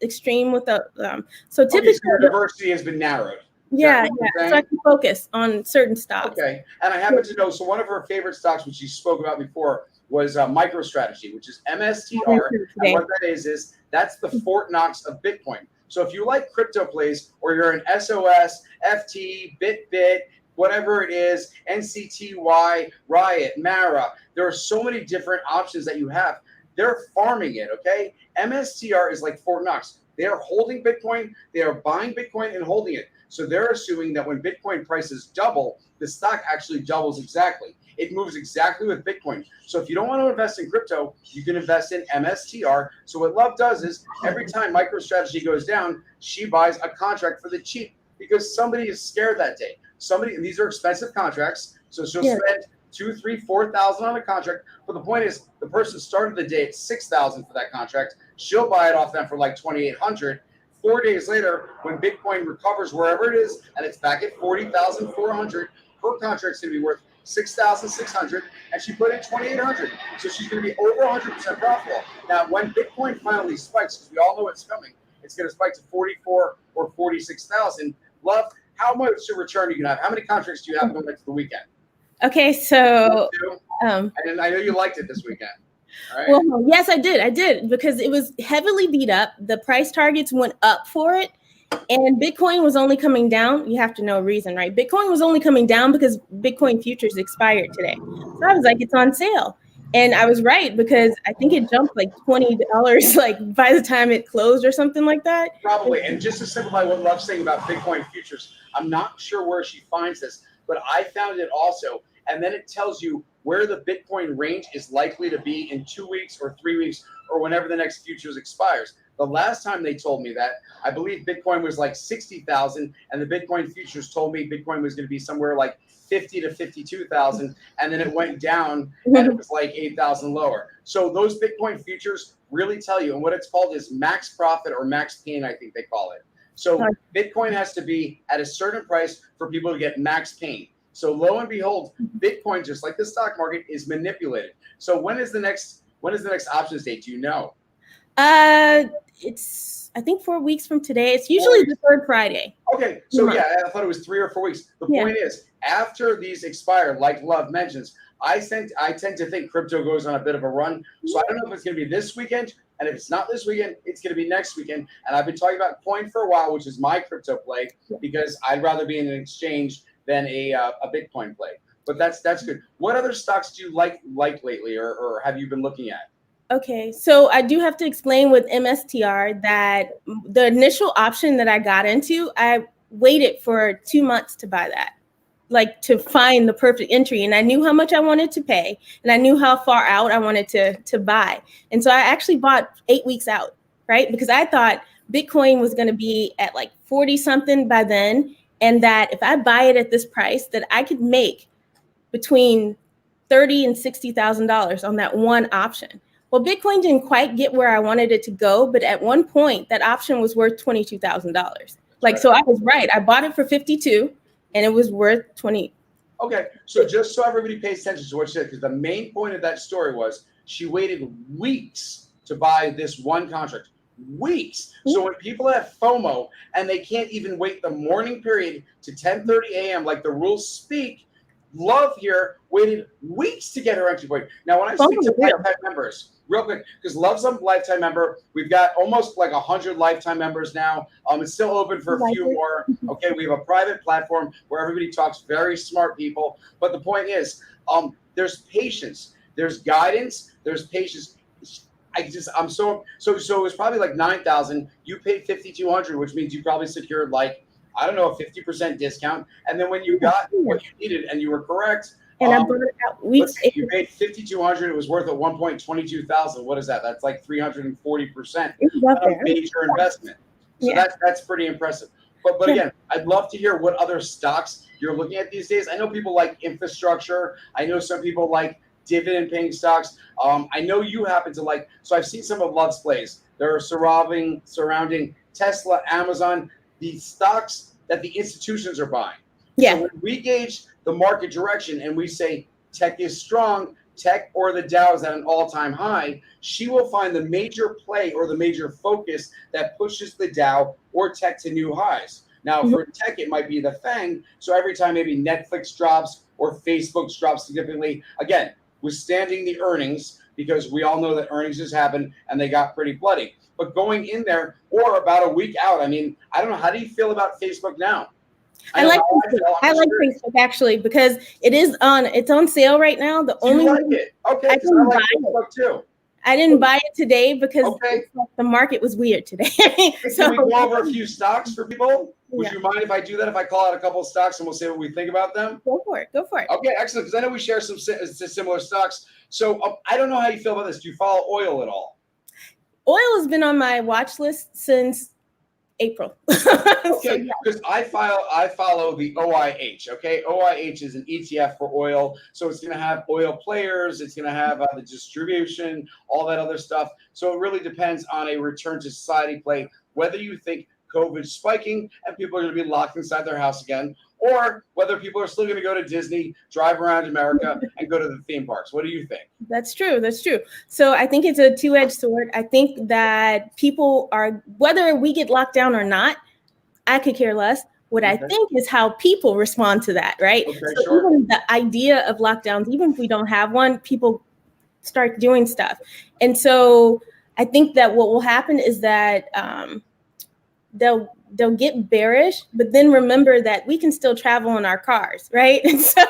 extreme with the, so typically so the diversity has been narrowed. Yeah. So I can focus on certain stocks. Okay. And I happen to know, so one of her favorite stocks, which you spoke about before, was MicroStrategy, which is MSTR. And what that is that's the Fort Knox of Bitcoin. So if you like crypto plays, or you're an SOS, FT, BitBit, whatever it is, NCTY, Riot, Mara, there are so many different options that you have. They're farming it, okay? MSTR is like Fort Knox. They are holding Bitcoin. They are buying Bitcoin and holding it. So they're assuming that when Bitcoin prices double, the stock actually doubles exactly. It moves exactly with Bitcoin. So if you don't want to invest in crypto, you can invest in MSTR. So what Love does is every time MicroStrategy goes down, she buys a contract for the cheap because somebody is scared that day. And these are expensive contracts. So she'll spend 2,000, 3,000, 4,000 on a contract. But the point is, the person started the day at 6,000 for that contract. She'll buy it off them for like 2,800. 4 days later, when Bitcoin recovers wherever it is, and it's back at 40,400, her contract's going to be worth 6,600, and she put in 2,800. So she's going to be over 100% profitable. Now, when Bitcoin finally spikes, because we all know it's coming, it's going to spike to 44 or 46,000. Love, how much of return are you going to have? How many contracts do you have going into the weekend? Okay, so and I know you liked it this weekend. Right. Well, yes, I did because it was heavily beat up. The price targets went up for it, and Bitcoin was only coming down. You have to know a reason, right? Bitcoin was only coming down because Bitcoin futures expired today. So I was like, it's on sale. And I was right because I think it jumped like $20 like by the time it closed or something like that. Probably. And just to simplify what Love's saying about Bitcoin futures, I'm not sure where she finds this, but I found it also. And then it tells you where the Bitcoin range is likely to be in 2 weeks or 3 weeks or whenever the next futures expires. The last time they told me that, I believe Bitcoin was like 60,000, and the Bitcoin futures told me Bitcoin was going to be somewhere like 50 to 52,000, and then it went down and it was like 8,000 lower. So those Bitcoin futures really tell you, and what it's called is max profit or max pain, I think they call it. So Bitcoin has to be at a certain price for people to get max pain. So lo and behold, Bitcoin, just like the stock market, is manipulated. So when is the next options date? Do you know? It's I think 4 weeks from today. It's usually the third Friday. Okay, so yeah, I thought it was 3 or 4 weeks. The point is, after these expire, like Love mentions, I tend to think crypto goes on a bit of a run. So I don't know if it's going to be this weekend, and if it's not this weekend, it's going to be next weekend. And I've been talking about Coin for a while, which is my crypto play, because I'd rather be in an exchange than a Bitcoin play. But that's good. What other stocks do you like lately, or have you been looking at? Okay, so I do have to explain with MSTR that the initial option that I got into, I waited for 2 months to buy that, like to find the perfect entry. And I knew how much I wanted to pay, and I knew how far out I wanted to buy. And so I actually bought 8 weeks out, right? Because I thought Bitcoin was going to be at like 40 something by then, and that if I buy it at this price, that I could make between $30,000 and $60,000 on that one option. Well, Bitcoin didn't quite get where I wanted it to go, but at one point that option was worth $22,000. Like, so I was right. I bought it for 52 and it was worth 20. Okay, so just so everybody pays attention to what she said, because the main point of that story was she waited weeks to buy this one contract. Weeks. So when people have FOMO and they can't even wait the morning period to 10:30 a.m. like the rules speak, Love here waited weeks to get her entry point. Now, when I speak to lifetime members, real quick, because Love's a lifetime member, we've got almost like 100 lifetime members now. It's still open for a few more. Okay, we have a private platform where everybody talks, very smart people. But the point is, there's patience, there's guidance, there's patience. I'm so it was probably like 9,000. You paid 5,200, which means you probably secured like, I don't know, a 50% discount. And then when you got what you needed and you were correct, and I bought it out weeks. You paid 5,200. It was worth at one point 22,000. What is that? That's like 340% of major investment. So that's pretty impressive. But again, I'd love to hear what other stocks you're looking at these days. I know people like infrastructure. I know some people like dividend-paying stocks. I know you happen to like. So I've seen some of Love's plays. They're surrounding Tesla, Amazon, the stocks that the institutions are buying. Yeah. So when we gauge the market direction and we say tech is strong, tech or the Dow is at an all-time high, she will find the major play or the major focus that pushes the Dow or tech to new highs. Now, for tech, it might be the FANG. So every time maybe Netflix drops or Facebook drops significantly, again, withstanding the earnings, because we all know that earnings just happened and they got pretty bloody. But going in there or about a week out, I mean, I don't know. How do you feel about Facebook now? I like Facebook actually, because it's on sale right now. The only like it. Okay, I like Facebook too. I didn't buy it today because the market was weird today. So can we go over a few stocks for people? Would you mind if I do that? If I call out a couple of stocks and we'll say what we think about them? Go for it. Okay, excellent. Because I know we share some similar stocks. So I don't know how you feel about this. Do you follow oil at all? Oil has been on my watch list since April. Okay, because I follow the OIH. Okay, OIH is an ETF for oil, so it's going to have oil players, it's going to have the distribution, all that other stuff. So it really depends on a return to society play, whether you think COVID's spiking and people are going to be locked inside their house again, or whether people are still going to go to Disney, drive around America, and go to the theme parks. What do you think? That's true. So I think it's a two-edged sword. I think that people are, whether we get locked down or not, I could care less. What I think is how people respond to that, right? Even the idea of lockdowns, even if we don't have one, people start doing stuff. And so I think that what will happen is that they'll get bearish, but then remember that we can still travel in our cars, right? And so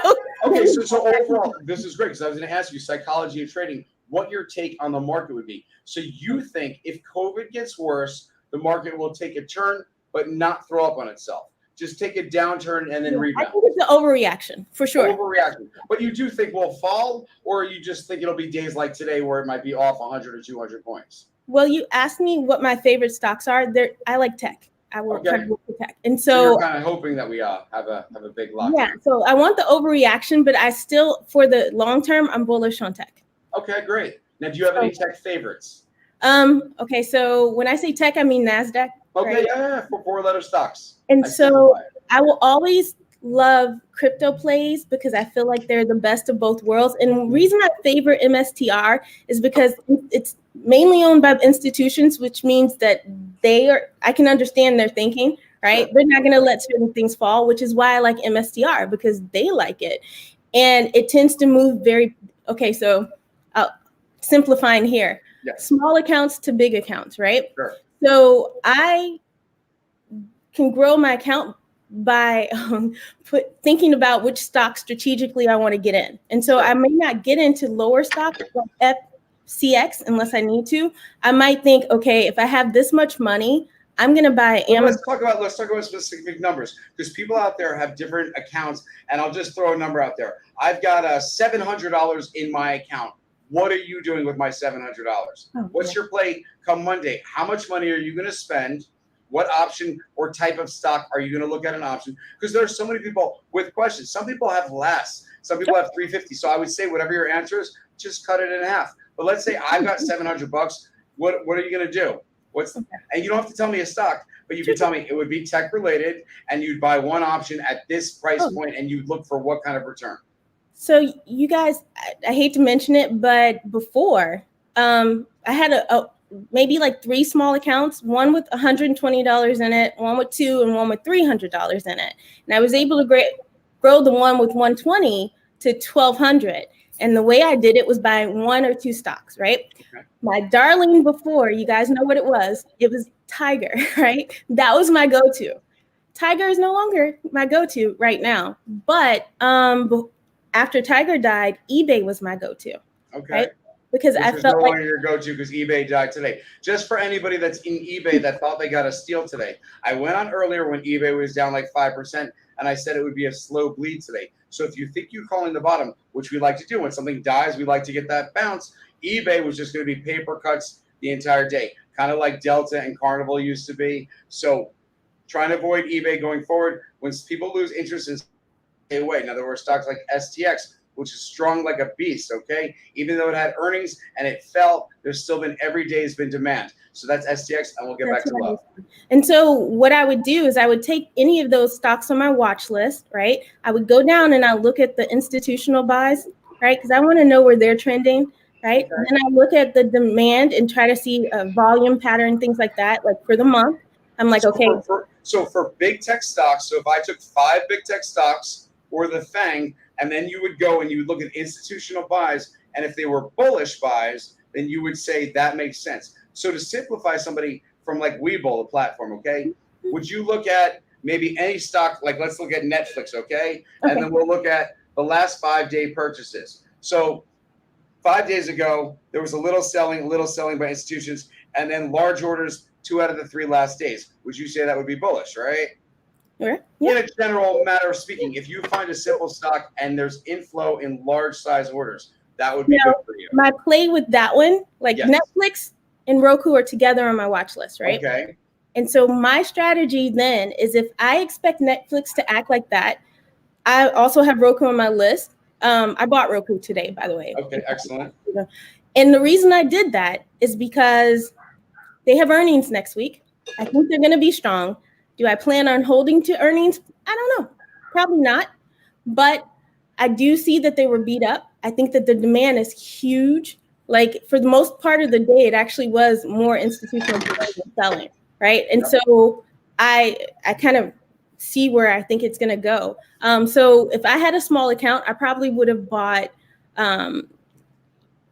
so overall, this is great, because I was going to ask you, psychology of trading, what your take on the market would be. So you think if COVID gets worse, the market will take a turn, but not throw up on itself. Just take a downturn and then rebound. I think it's an overreaction, for sure. Overreaction. But you do think we'll fall, or you just think it'll be days like today where it might be off 100 or 200 points? Well, you asked me what my favorite stocks are. I like tech. I work Okay. kind of work with tech. And So so you're kind of hoping that we have a big lock. yeah, so I want the overreaction, but I still, for the long term, I'm bullish on tech. Okay, great. Now, do you have any tech favorites? Okay, so when I say tech, I mean NASDAQ. Okay, right? yeah, for four-letter stocks. And I so simplify it. I will always love crypto plays because I feel like they're the best of both worlds. And the reason I favor MSTR is because it's mainly owned by institutions, which means that I can understand their thinking, right? Sure. They're not going to let certain things fall, which is why I like MSTR because they like it. And it tends to move okay, so simplifying here, Yes. small accounts to big accounts, right? Sure. So I can grow my account by thinking about which stock strategically I want to get in. And so I may not get into lower stocks like FCX unless I need to. I might think, okay, if I have this much money, I'm going to buy Well, Amazon. let's talk about specific numbers because people out there have different accounts, and I'll just throw a number out there. I've got $700 in my account. What are you doing with my $700? What's your play come Monday? How much money are you going to spend? What option or type of stock are you going to look at an option? Because there are so many people with questions. Some people have less. Some people have 350. So I would say whatever your answer is, just cut it in half. But let's say I've got $700. What are you going to do? And you don't have to tell me a stock, but you can tell me it would be tech related, and you'd buy one option at this price point, and you'd look for what kind of return. So you guys, I hate to mention it, but before I had maybe like 3 small accounts, one with $120 in it, one with $2, and one with $300 in it. And I was able to grow the one with $120 to $1,200. And the way I did it was buying 1 or 2 stocks, right? Okay. My darling before, you guys know what it was. It was Tiger, right? That was my go-to. Tiger is no longer my go-to right now. But after Tiger died, eBay was my go-to. Okay. Right? Because I felt no longer your go-to because eBay died today. Just for anybody that's in eBay that thought they got a steal today, I went on earlier when eBay was down like 5%, and I said it would be a slow bleed today. So if you think you're calling the bottom, which we like to do when something dies, we like to get that bounce. eBay was just going to be paper cuts the entire day, kind of like Delta and Carnival used to be. So trying to avoid eBay going forward. When people lose interest in stay away. Now, there were stocks like STX, which is strong like a beast, okay? Even though it had earnings and it fell, there's still been every day has been demand. So that's STX, and we'll get back to love. And so what I would do is I would take any of those stocks on my watch list, right? I would go down and I look at the institutional buys, right? Because I want to know where they're trending, right? Okay. Then I look at the demand and try to see a volume pattern, things like that, like for the month. I'm like, okay. So for big tech stocks, so if I took 5 big tech stocks or the FANG, and then you would go and you would look at institutional buys, and if they were bullish buys, then you would say that makes sense. So to simplify somebody from like Webull, the platform, okay, would you look at maybe any stock, like let's look at Netflix, okay? And then we'll look at the last 5-day purchases. So 5 days ago, there was a little selling by institutions, and then large orders 2 out of the 3 last days. Would you say that would be bullish, right? Yeah. In a general matter of speaking, if you find a simple stock and there's inflow in large size orders, that would be good for you. My play with that one, like Netflix and Roku are together on my watch list, right? Okay. And so my strategy then is if I expect Netflix to act like that, I also have Roku on my list. I bought Roku today, by the way. Okay, excellent. And the reason I did that is because they have earnings next week. I think they're going to be strong. Do I plan on holding to earnings? I don't know. Probably not. But I do see that they were beat up. I think that the demand is huge. Like for the most part of the day, it actually was more institutional selling, right? And so I kind of see where I think it's going to go. So if I had a small account, I probably would have bought,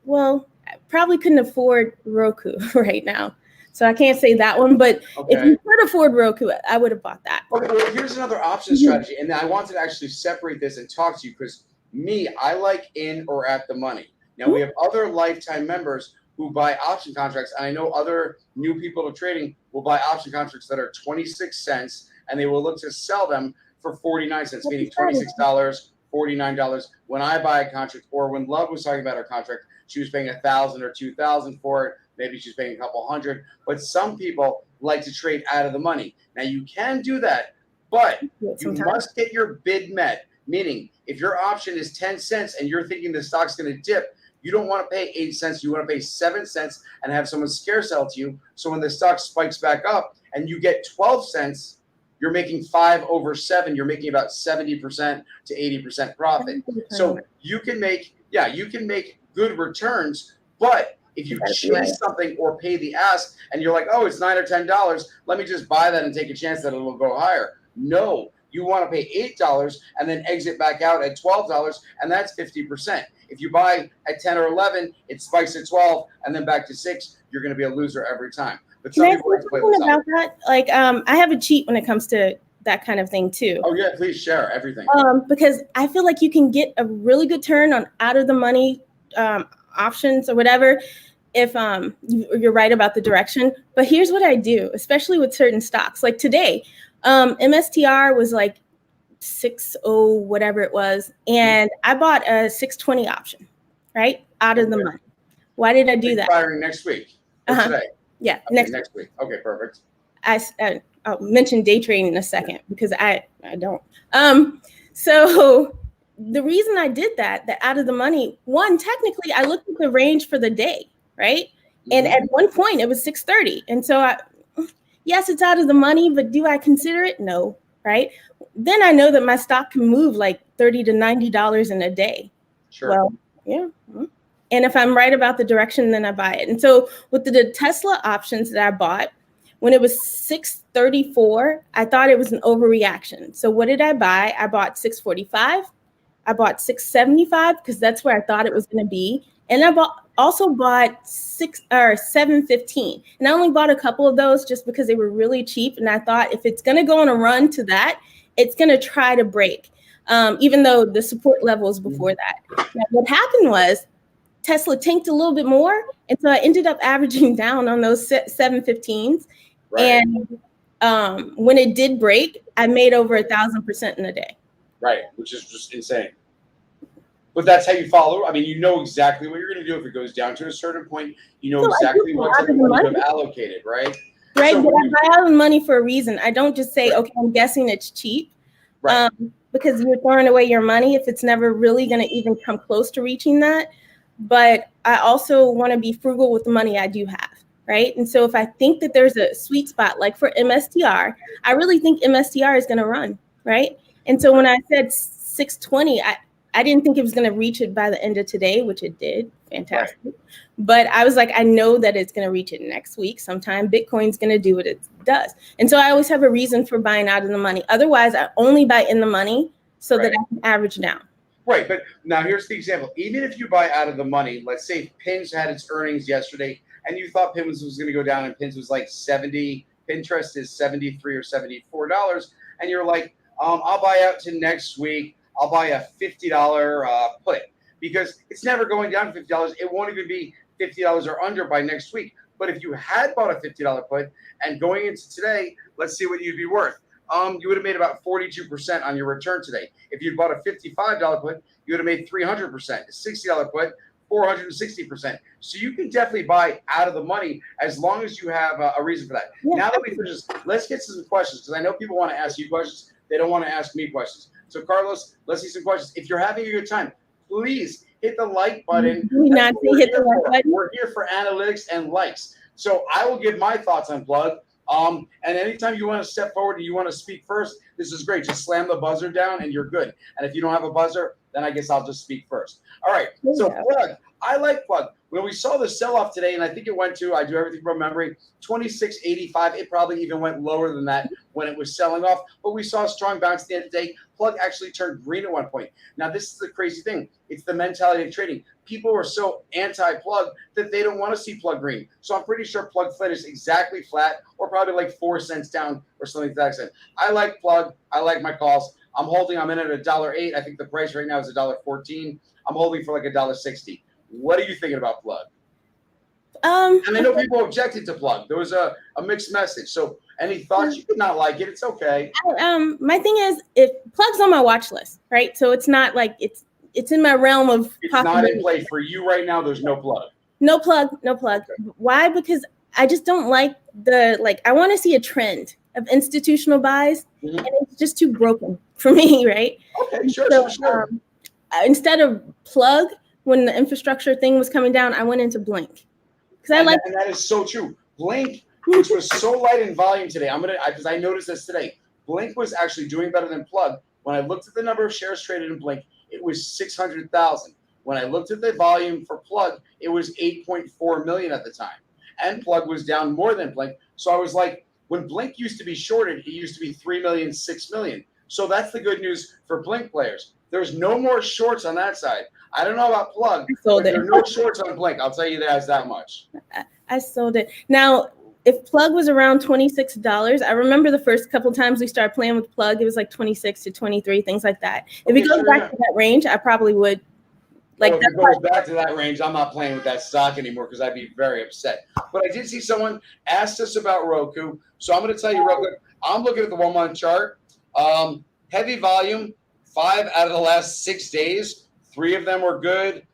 well, I probably couldn't afford Roku right now. So I can't say that one, but if you could afford Roku, I would have bought that. Okay, well, here's another option strategy. And I wanted to actually separate this and talk to you because I like in or at the money. Now, we have other lifetime members who buy option contracts. And I know other new people to trading will buy option contracts that are 26 cents, and they will look to sell them for 49 cents, meaning $26, $49. When I buy a contract, or when Love was talking about her contract, she was paying $1,000 or $2,000 for it. maybe she's paying a couple hundred, but some people like to trade out of the money. Now you can do that, but you must get your bid met. Meaning, if your option is 10 cents and you're thinking the stock's going to dip, you don't want to pay 8 cents. You want to pay 7 cents and have someone scare sell to you. So when the stock spikes back up and you get 12 cents, you're making 5 over 7. You're making about 70% to 80% profit. So you can make good returns, but if you chase something or pay the ask and you're like, oh, it's $9 or $10, let me just buy that and take a chance that it'll go higher. No, you want to pay $8 and then exit back out at $12, and that's 50%. If you buy at 10 or 11, it spikes at 12 and then back to 6, you're going to be a loser every time. But some people like to play this about that. Like, I have a cheat when it comes to that kind of thing too. Oh yeah, please share everything. Because I feel like you can get a really good turn on out of the money options or whatever if you're right about the direction. But here's what I do, especially with certain stocks. Like today, MSTR was like 60 whatever it was, and I bought a 620 option, right, out of the money. Why did I do that? Expiring next week. Today. Yeah, okay, next week. Okay, perfect. I'll mention day trading in a second because I don't. So the reason I did that out of the money, one, technically I looked at the range for the day, right? And at one point it was 630. And so yes, it's out of the money, but do I consider it? No, right? Then I know that my stock can move like $30 to $90 in a day. Sure. Well, yeah. And if I'm right about the direction, then I buy it. And so with the Tesla options that I bought, when it was 634, I thought it was an overreaction. So what did I buy? I bought 645. I bought 675 because that's where I thought it was going to be. And I also bought 715. And I only bought a couple of those just because they were really cheap. And I thought if it's going to go on a run to that, it's going to try to break, even though the support levels before that. Now, what happened was Tesla tanked a little bit more. And so I ended up averaging down on those 715s. Right. And when it did break, I made over 1,000% in a day. Right, which is just insane. But that's how you follow. I mean, you know exactly what you're going to do if it goes down to a certain point. You know exactly what type of money you have allocated, right? Right, so but I buy out of money for a reason. I don't just say, okay, I'm guessing it's cheap. Right. Because you're throwing away your money if it's never really going to even come close to reaching that. But I also want to be frugal with the money I do have, right? And so if I think that there's a sweet spot, like for MSTR, I really think MSTR is going to run, right? And so when I said 620, I didn't think it was going to reach it by the end of today, which it did. Fantastic. Right. But I was like, I know that it's going to reach it next week sometime. Bitcoin's going to do what it does. And so I always have a reason for buying out of the money. Otherwise, I only buy in the money so that I can average down. Right. But now here's the example. Even if you buy out of the money, let's say Pins had its earnings yesterday and you thought Pins was going to go down and Pins was like 70, Pinterest is $73 or $74. And you're like, I'll buy out to next week. I'll buy a $50 put because it's never going down to $50. It won't even be $50 or under by next week. But if you had bought a $50 put and going into today, let's see what you'd be worth. You would have made about 42% on your return today. If you'd bought a $55 put, you would have made 300%. A $60 put, 460%. So you can definitely buy out of the money as long as you have a reason for that. Yeah. Now that we finish this, let's get to some questions because I know people want to ask you questions. They don't want to ask me questions. So Carlos, let's see some questions. If you're having a good time, please hit the like button. We're here for analytics and likes. So I will give my thoughts on Plug. And anytime you want to step forward and you want to speak first, this is great. Just slam the buzzer down and you're good. And if you don't have a buzzer, then I guess I'll just speak first. All right. So Plug, I like Plug. When we saw the sell-off today, and I think it went to, I do everything from memory, 26.85. It probably even went lower than that when it was selling off. But we saw a strong bounce at the end of the day. Plug actually turned green at one point. Now, this is the crazy thing. It's the mentality of trading. People are so anti-Plug that they don't want to see Plug green. So I'm pretty sure Plug flat is exactly flat or probably like 4 cents down or something to that extent. I like Plug. I like my calls. I'm in at $1.08. I think the price right now is $1.14. I'm holding for like $1.60. What are you thinking about Plug? And I know people objected to Plug. There was a mixed message. So any thoughts? You could not like it. It's okay. My thing is, if Plug's on my watch list, right? So it's not like it's in my realm of. It's not in play for you right now. There's no Plug. No plug, no plug. Okay. Why? Because I just don't like I want to see a trend of institutional buys, Mhm. and it's just too broken for me, right? Okay, sure, So, sure. instead of plug, when the infrastructure thing was coming down, I went into Blink because I like. And that is so true. Blink, which was so light in volume today, because I noticed this today. Blink was actually doing better than Plug. When I looked at the number of shares traded in Blink, it was 600,000. When I looked at the volume for Plug, it was 8.4 million at the time. And Plug was down more than Blink. So I was like, when Blink used to be shorted, it used to be 3 million, 6 million. So that's the good news for Blink players. There's no more shorts on that side. I don't know about Plug, Sold but it. there are no shorts on Blink. I'll tell you that much. I sold it. Now, if Plug was around $26, I remember the first couple times we started playing with Plug, it was like 26 to 23, things like that. If Okay, it goes sure, back yeah. to that range, I probably would. Like, Well, if it goes back to that range, I'm not playing with that stock anymore because I'd be very upset. But I did see someone asked us about Roku, so I'm going to tell you real quick. I'm looking at the 1 month chart. Heavy volume, 5 out of the last 6 days. 3 of them were good.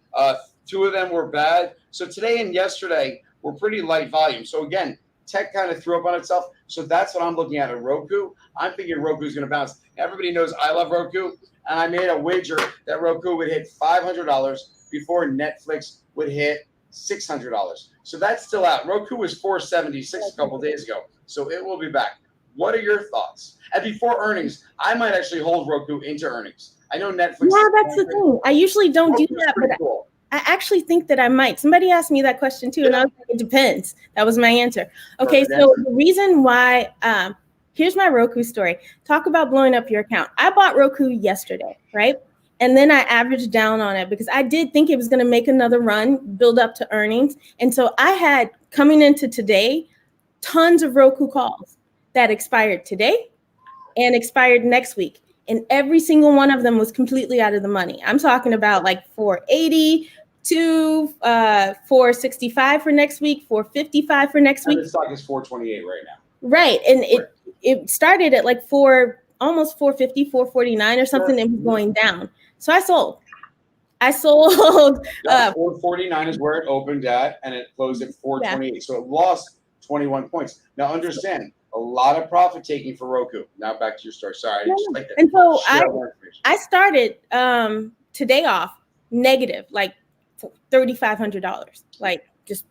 2 of them were bad. So today and yesterday were pretty light volume. So again, tech kind of threw up on itself. So that's what I'm looking at Roku. I'm thinking Roku's going to bounce. Everybody knows I love Roku. And I made a wager that Roku would hit $500 before Netflix would hit $600. So that's still out. Roku was $476 a couple days ago. So it will be back. What are your thoughts? And before earnings, I might actually hold Roku into earnings. I know Netflix. Yeah, that's the thing. I usually don't do Roku's that, pretty but cool. I actually think that I might. Somebody asked me that question too, and I was like, it depends. That was my answer. Okay, Perfect so answer. the reason why, here's my Roku story. Talk about blowing up your account. I bought Roku yesterday, right? And then I averaged down on it because I did think it was going to make another run, build up to earnings. And so I had, coming into today, tons of Roku calls that expired today and expired next week. And every single one of them was completely out of the money. I'm talking about like 480 to 465 for next week, 455 for next And week. the stock is 428 right now. Right. And it started at like almost 450, 449 or something, and was going down. So I sold. Yeah, 449 is where it opened at, and it closed at 428. Yeah. So it lost 21 points. Now understand, a lot of profit taking for Roku. Now back to your story. Sorry, I just like that. And so I started today off negative, like $3,500, like just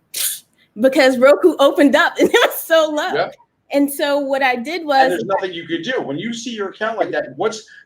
because Roku opened up and it was so low. Yep. And so what I did was, and there's nothing you could do when you see your account like that.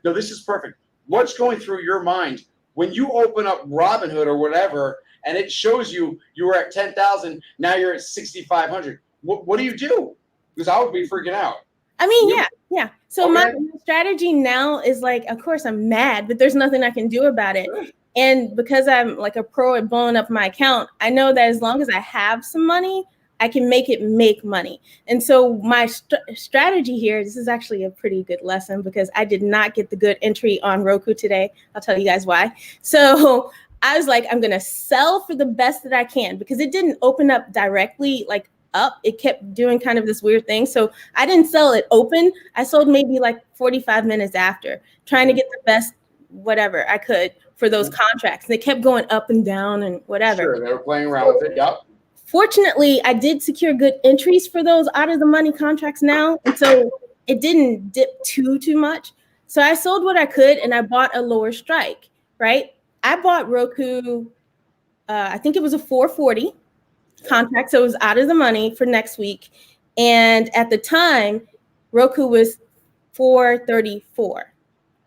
This is perfect. What's going through your mind when you open up Robinhood or whatever, and it shows you were at 10,000, now you're at 6,500? What do you do? Because I would be freaking out. I mean, yeah. So okay. My strategy now is like, of course I'm mad, but there's nothing I can do about it. Sure. And because I'm like a pro at blowing up my account, I know that as long as I have some money, I can make it make money. And so my strategy here, this is actually a pretty good lesson because I did not get the good entry on Roku today. I'll tell you guys why. So I was like, I'm going to sell for the best that I can because it didn't open up directly like up. It kept doing kind of this weird thing. So I didn't sell it open. I sold maybe like 45 minutes after, trying to get the best whatever I could for those contracts. They kept going up and down and whatever. Sure, they were playing around with it. Yep. Fortunately, I did secure good entries for those out of the money contracts now. And so it didn't dip too much. So I sold what I could and I bought a lower strike, right? I bought Roku, I think it was a 440 contract. So it was out of the money for next week. And at the time, Roku was 434.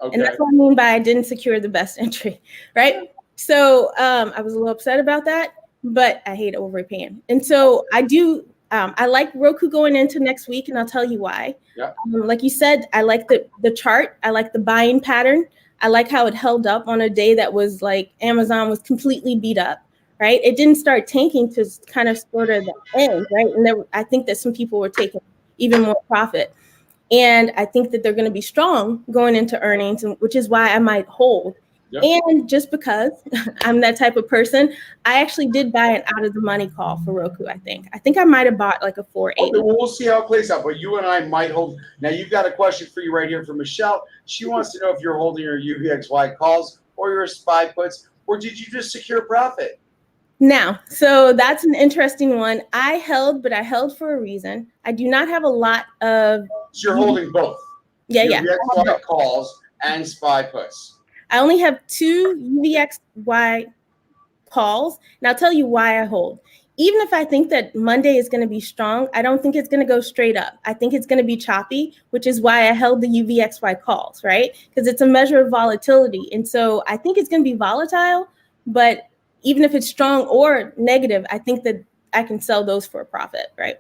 Okay. And that's what I mean by I didn't secure the best entry, right? So I was a little upset about that. But I hate overpaying. And so I do, I like Roku going into next week, and I'll tell you why. Yeah. Like you said, I like the chart. I like the buying pattern. I like how it held up on a day that was like Amazon was completely beat up, right? It didn't start tanking to kind of sort of the end, right? And I think that some people were taking even more profit. And I think that they're going to be strong going into earnings, which is why I might hold. Yep. And just because I'm that type of person, I actually did buy an out of the money call for Roku. I think I might have bought like a 480. Okay, well, we'll see how it plays out. But you and I might hold. Now you've got a question for you right here from Michelle. She wants to know if you're holding your UVXY calls or your SPY puts, or did you just secure profit? Now, so that's an interesting one. I held, but I held for a reason. I do not have a lot of. So you're holding both. Yeah. UVXY calls and SPY puts. I only have 2 UVXY calls, and I'll tell you why I hold. Even if I think that Monday is going to be strong, I don't think it's going to go straight up. I think it's going to be choppy, which is why I held the UVXY calls, right? Because it's a measure of volatility. And so I think it's going to be volatile, but even if it's strong or negative, I think that I can sell those for a profit, right?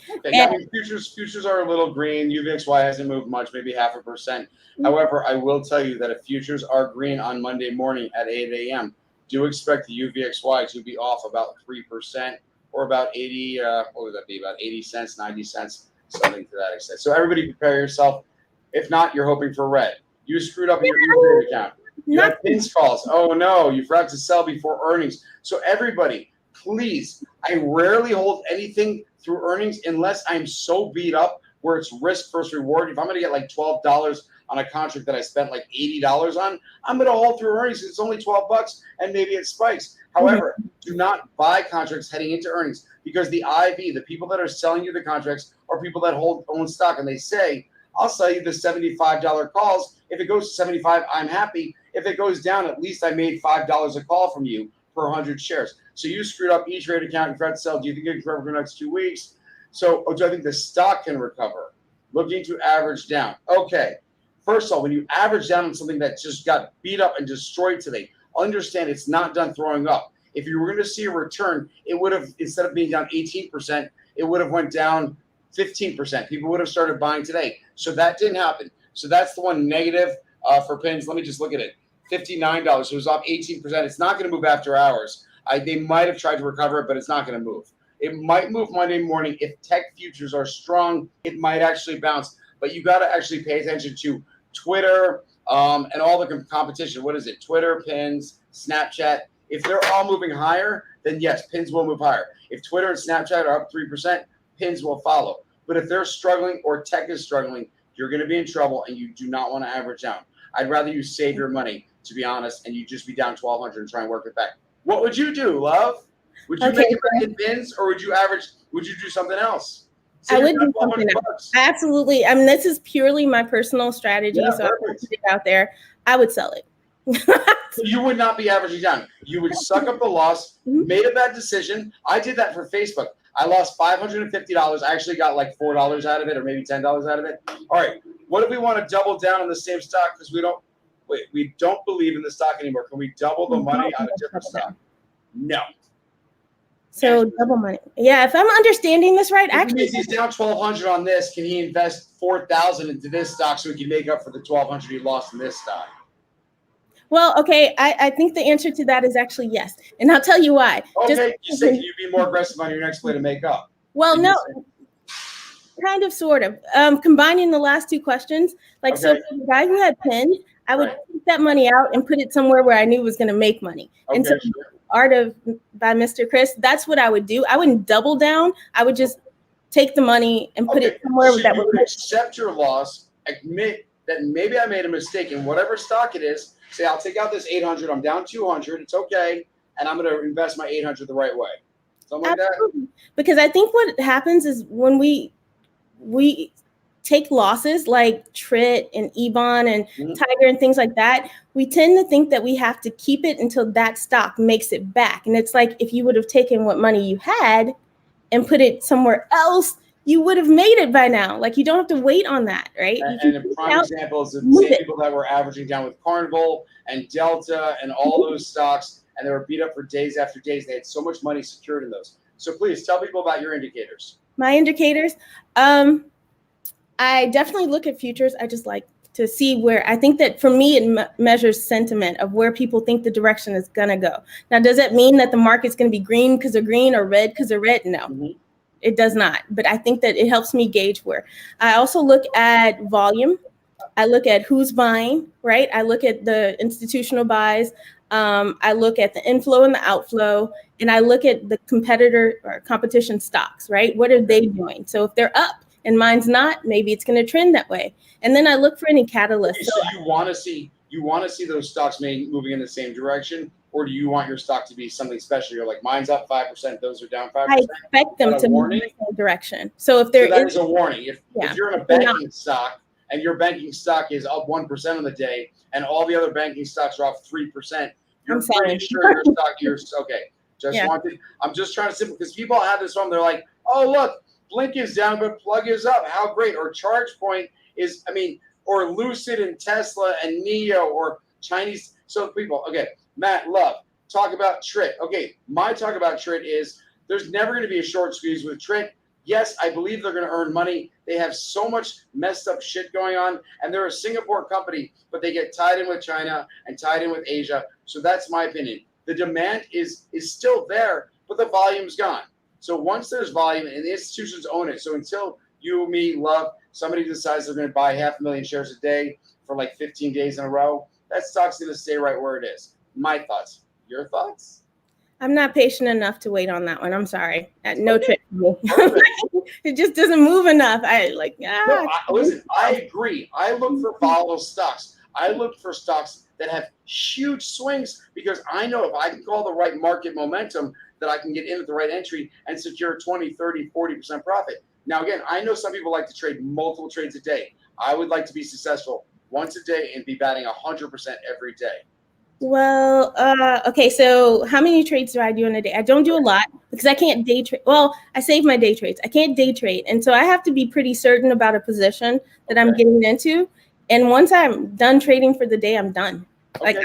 Okay, I mean, futures are a little green. UVXY hasn't moved much, maybe 0.5%. However, I will tell you that if futures are green on Monday morning at 8 a.m., do expect the UVXY to be off about 3% or about 80, what would that be, about 80 cents, 90 cents, something to that extent. So everybody prepare yourself. If not, you're hoping for red. You screwed up in your E-Trade account. You had pins calls. Oh, no, you forgot to sell before earnings. So everybody, please, I rarely hold anything through earnings unless I'm so beat up where it's risk versus reward. If I'm going to get like $12 on a contract that I spent like $80 on, I'm going to hold through earnings. It's only $12 and maybe it spikes. However, do not buy contracts heading into earnings because the IV, the people that are selling you the contracts, are people that own stock, and they say, I'll sell you the $75 calls. If it goes to 75, I'm happy. If it goes down, at least I made $5 a call from you per 100 shares. So you screwed up E-Trade account and forgot to sell. Do you think it can recover for the next 2 weeks? So do I think the stock can recover? Looking to average down. Okay. First of all, when you average down on something that just got beat up and destroyed today, understand it's not done throwing up. If you were going to see a return, it would have, instead of being down 18%, it would have went down 15%. People would have started buying today. So that didn't happen. So that's the one negative for pins. Let me just look at it. $59. So it was off 18%. It's not going to move after hours. They might have tried to recover it, but it's not going to move. It might move Monday morning. If tech futures are strong, it might actually bounce. But you got to actually pay attention to Twitter and all the competition. What is it? Twitter, pins, Snapchat. If they're all moving higher, then yes, pins will move higher. If Twitter and Snapchat are up 3%, pins will follow. But if they're struggling or tech is struggling, you're going to be in trouble, and you do not want to average down. I'd rather you save your money, to be honest, and you just be down 1,200 and try and work it back. What would you do, love? Would you make it back in pins, or would you average? Would you do something else? I would do something else. Absolutely. I mean, this is purely my personal strategy, so I put it out there. I would sell it. So you would not be averaging down. You would suck up the loss, made a bad decision. I did that for Facebook. I lost $550. I actually got like $4 out of it, or maybe $10 out of it. All right. What if we want to double down on the same stock because we don't believe in the stock anymore? Can we double the money on a different stock? No. So double money. Yeah, if I'm understanding this right, actually he's down 1,200 on this. Can he invest 4,000 into this stock so he can make up for the 1,200 he lost in this stock? Well, okay, I think the answer to that is actually yes, and I'll tell you why. Okay, just say, can you be more aggressive on your next play to make up? Well, no, kind of, sort of. Combining the last two questions, like, so for the guy who had pins, I would take that money out and put it somewhere where I knew it was going to make money. Okay, and so, Art of by Mr. Chris, that's what I would do. I wouldn't double down. I would just take the money and put it somewhere so that you would accept your loss, admit that maybe I made a mistake in whatever stock it is. Say, I'll take out this 800. I'm down 200. It's okay, and I'm going to invest my 800 the right way. Something like that. Because I think what happens is when we take losses like TRIT and EBON and Tiger and things like that, we tend to think that we have to keep it until that stock makes it back. And it's like if you would have taken what money you had and put it somewhere else, you would have made it by now. Like, you don't have to wait on that, right? And a prime example is the same people that were averaging down with Carnival and Delta and all those stocks, and they were beat up for days after days. They had so much money secured in those. So please tell people about your indicators. My indicators, I definitely look at futures. I just like to see where I think that for me, it measures sentiment of where people think the direction is going to go. Now, does that mean that the market's going to be green because they're green or red because they're red? No. It does not, but I think that it helps me gauge where. I also look at volume. I look at who's buying, right? I look at the institutional buys. I look at the inflow and the outflow, and I look at the competitor or competition stocks, right? What are they doing? So if they're up and mine's not, maybe it's going to trend that way. And then I look for any catalyst. So you want to see those stocks moving in the same direction. Mm-hmm. or do you want your stock to be something special? You're like, mine's up 5%, those are down 5%. I expect them to move in the same direction. So if there so that is a warning. If you're in a banking stock and your banking stock is up 1% on the day, and all the other banking stocks are off 3%, you're pretty sure your stock. You're okay. I'm just trying to simple because people have this one. They're like, oh look, Blink is down, but Plug is up. How great! Or ChargePoint is. Or Lucid and Tesla and NIO or Chinese. So people, okay, Matt Love, talk about TRIT. Okay, my talk about TRIT is there's never going to be a short squeeze with TRIT. Yes, I believe they're going to earn money. They have so much messed up shit going on, and they're a Singapore company, but they get tied in with China and tied in with Asia. So that's my opinion. The demand is still there, but the volume's gone. So once there's volume and the institutions own it, so until you, me, Love, somebody decides they're going to buy 500,000 shares a day for like 15 days in a row, that stock's going to stay right where it is. My thoughts. Your thoughts? I'm not patient enough to wait on that one. I'm sorry. No trick for me. It just doesn't move enough. Listen, I agree. I look for volatile stocks. I look for stocks that have huge swings because I know if I can call the right market momentum that I can get in at the right entry and secure 20, 30, 40% profit. Now, again, I know some people like to trade multiple trades a day. I would like to be successful once a day and be batting 100% every day. Well, okay, so how many trades do I do in a day? I don't do a lot because I can't day trade. Well, I save my day trades. I can't day trade. And so I have to be pretty certain about a position that I'm getting into. And once I'm done trading for the day, I'm done. Like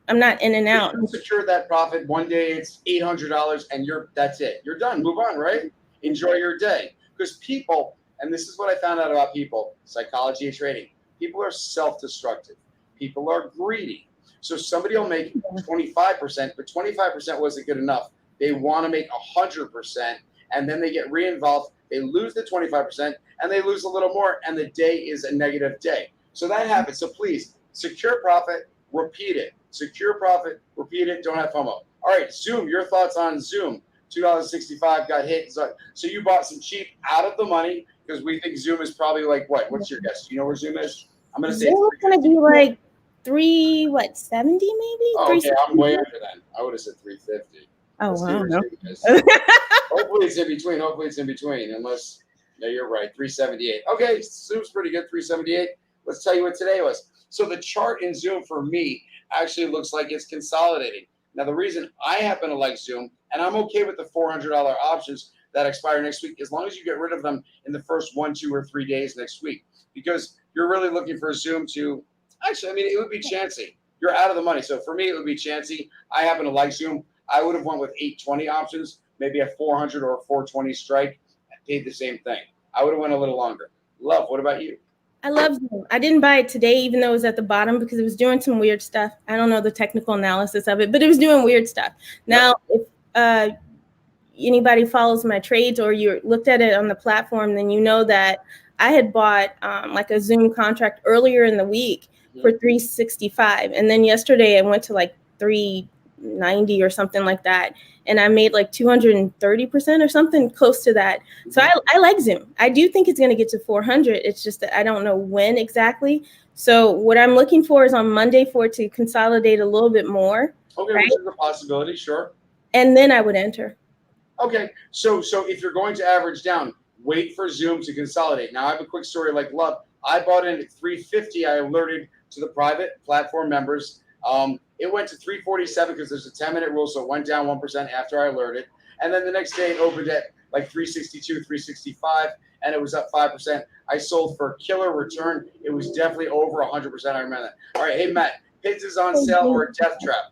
I'm not in and out. You secure that profit. One day it's $800 and that's it. You're done. Move on, right? Enjoy your day. Because people, and this is what I found out about people, psychology of trading, people are self-destructive. People are greedy. So somebody will make 25%, but 25% wasn't good enough. They want to make 100%, and then they get re-involved. They lose the 25%, and they lose a little more, and the day is a negative day. So that happens. So please, secure profit, repeat it. Secure profit, repeat it, don't have FOMO. All right, Zoom, your thoughts on Zoom. $2.65 got hit. So you bought some cheap out of the money because we think Zoom is probably like what? What's your guess? Do you know where Zoom is? I'm going to say Zoom's going to be like 370 maybe? Oh, okay, I'm way under that. I would have said 350. Oh, wow. No. Hopefully it's in between. Unless, no, you're right, 378. Okay, Zoom's pretty good, 378. Let's tell you what today was. So the chart in Zoom for me actually looks like it's consolidating. Now, the reason I happen to like Zoom, and I'm okay with the $400 options that expire next week, as long as you get rid of them in the first 1, 2, or 3 days next week, because you're really looking for Zoom to, actually, it would be chancy. You're out of the money. So for me, it would be chancy. I happen to like Zoom. I would have went with 820 options, maybe a 400 or a 420 strike, and paid the same thing. I would have went a little longer. Love, what about you? I love Zoom. I didn't buy it today, even though it was at the bottom, because it was doing some weird stuff. I don't know the technical analysis of it, but it was doing weird stuff. Now, if anybody follows my trades or you looked at it on the platform, then you know that I had bought like a Zoom contract earlier in the week for $365. And then yesterday I went to like $390 or something like that. And I made like 230% or something close to that. So I like Zoom. I do think it's going to get to 400. It's just that I don't know when exactly. So what I'm looking for is on Monday for it to consolidate a little bit more. Okay, right? Which is a possibility, sure. And then I would enter. Okay, so if you're going to average down, wait for Zoom to consolidate. Now, I have a quick story like Love. I bought in at 350. I alerted to the private platform members. It went to 347 because there's a 10-minute rule, so it went down 1% after I alerted. And then the next day it opened at like 362, 365, and it was up 5%. I sold for a killer return. It was definitely over 100%. I remember that. All right, hey, Matt, Pids is on sale or a death trap?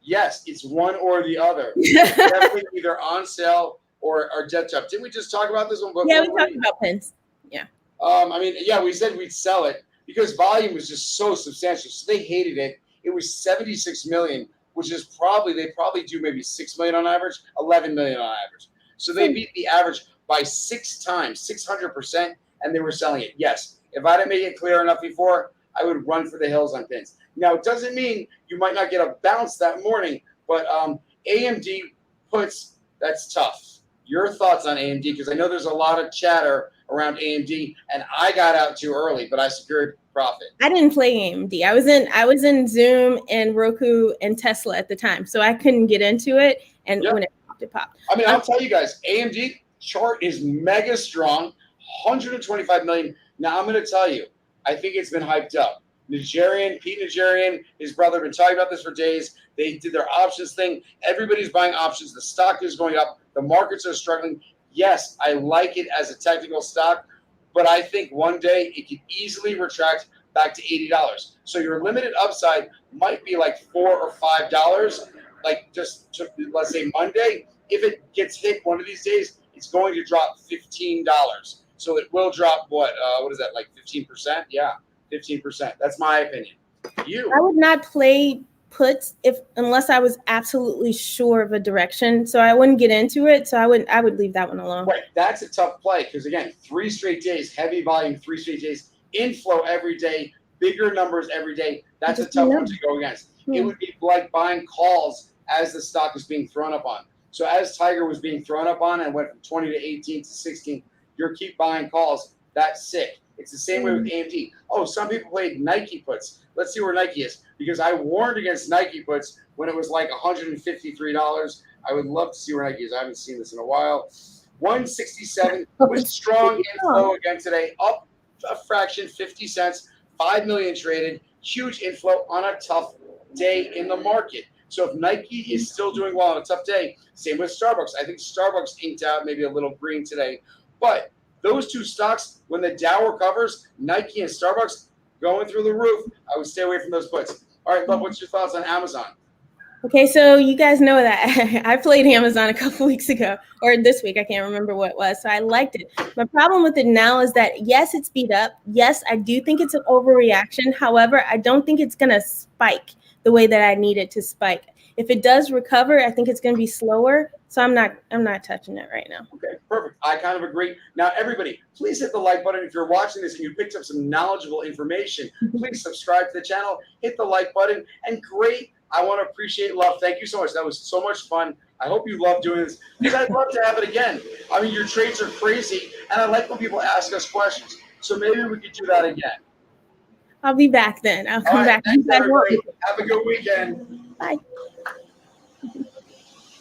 Yes, it's one or the other. It's definitely either on sale or death trap. Didn't we just talk about this one? Yeah, we talked about pins. Yeah. We said we'd sell it because volume was just so substantial. So they hated it. It was 76 million, which is they probably do maybe 6 million on average, 11 million on average. So they beat the average by 6 times, 600%, and they were selling it. Yes, if I didn't make it clear enough before, I would run for the hills on pins. Now, it doesn't mean you might not get a bounce that morning, but AMD puts, that's tough. your thoughts on AMD, because I know there's a lot of chatter around AMD, and I got out too early, but I secured profit. I didn't play AMD. I was in Zoom and Roku and Tesla at the time, so I couldn't get into it. And when it popped, it popped. I mean, I'll tell you guys, AMD chart is mega strong, 125 million. Now I'm going to tell you, I think it's been hyped up. Pete Najarian, his brother, have been talking about this for days. They did their options thing. Everybody's buying options. The stock is going up. The markets are struggling. Yes, I like it as a technical stock, but I think one day it could easily retract back to $80. So your limited upside might be like $4 or $5, like just to, let's say Monday. If it gets hit one of these days, it's going to drop $15. So it will drop what is that, like 15%? Yeah, 15%. That's my opinion. I would not play puts unless I was absolutely sure of a direction. So I wouldn't get into it. So I would leave that one alone. Right. That's a tough play because again, 3 straight days, heavy volume, 3 straight days, inflow every day, bigger numbers every day. That's a tough one to go against. It would be like buying calls as the stock is being thrown up on. So as Tiger was being thrown up on and went from 20 to 18 to 16, you're keep buying calls. That's sick. It's the same way with AMD. Oh, some people played Nike puts. Let's see where Nike is, because I warned against Nike puts when it was like $153. I would love to see where Nike is. I haven't seen this in a while. 167 with strong inflow again today, up a fraction, 50 cents, 5 million traded, huge inflow on a tough day in the market. So if Nike is still doing well on a tough day, same with Starbucks. I think Starbucks inked out maybe a little green today. But those two stocks, when the Dow recovers, Nike and Starbucks going through the roof, I would stay away from those puts. All right, Love, what's your thoughts on Amazon? Okay, so you guys know that I played Amazon a couple weeks ago, or this week, I can't remember what it was, so I liked it. My problem with it now is that, yes, it's beat up. Yes, I do think it's an overreaction. However, I don't think it's going to spike the way that I need it to spike. If it does recover, I think it's going to be slower, so I'm not touching it right now. Okay, perfect. I kind of agree. Now, everybody, please hit the like button. If you're watching this and you picked up some knowledgeable information, please subscribe to the channel, hit the like button, and great. I want to appreciate Love. Thank you so much. That was so much fun. I hope you love doing this because I'd love to have it again. I mean, your trades are crazy, and I like when people ask us questions. So maybe we could do that again. I'll be back then. I'll come back. Thanks, everybody. Have a good weekend. Bye.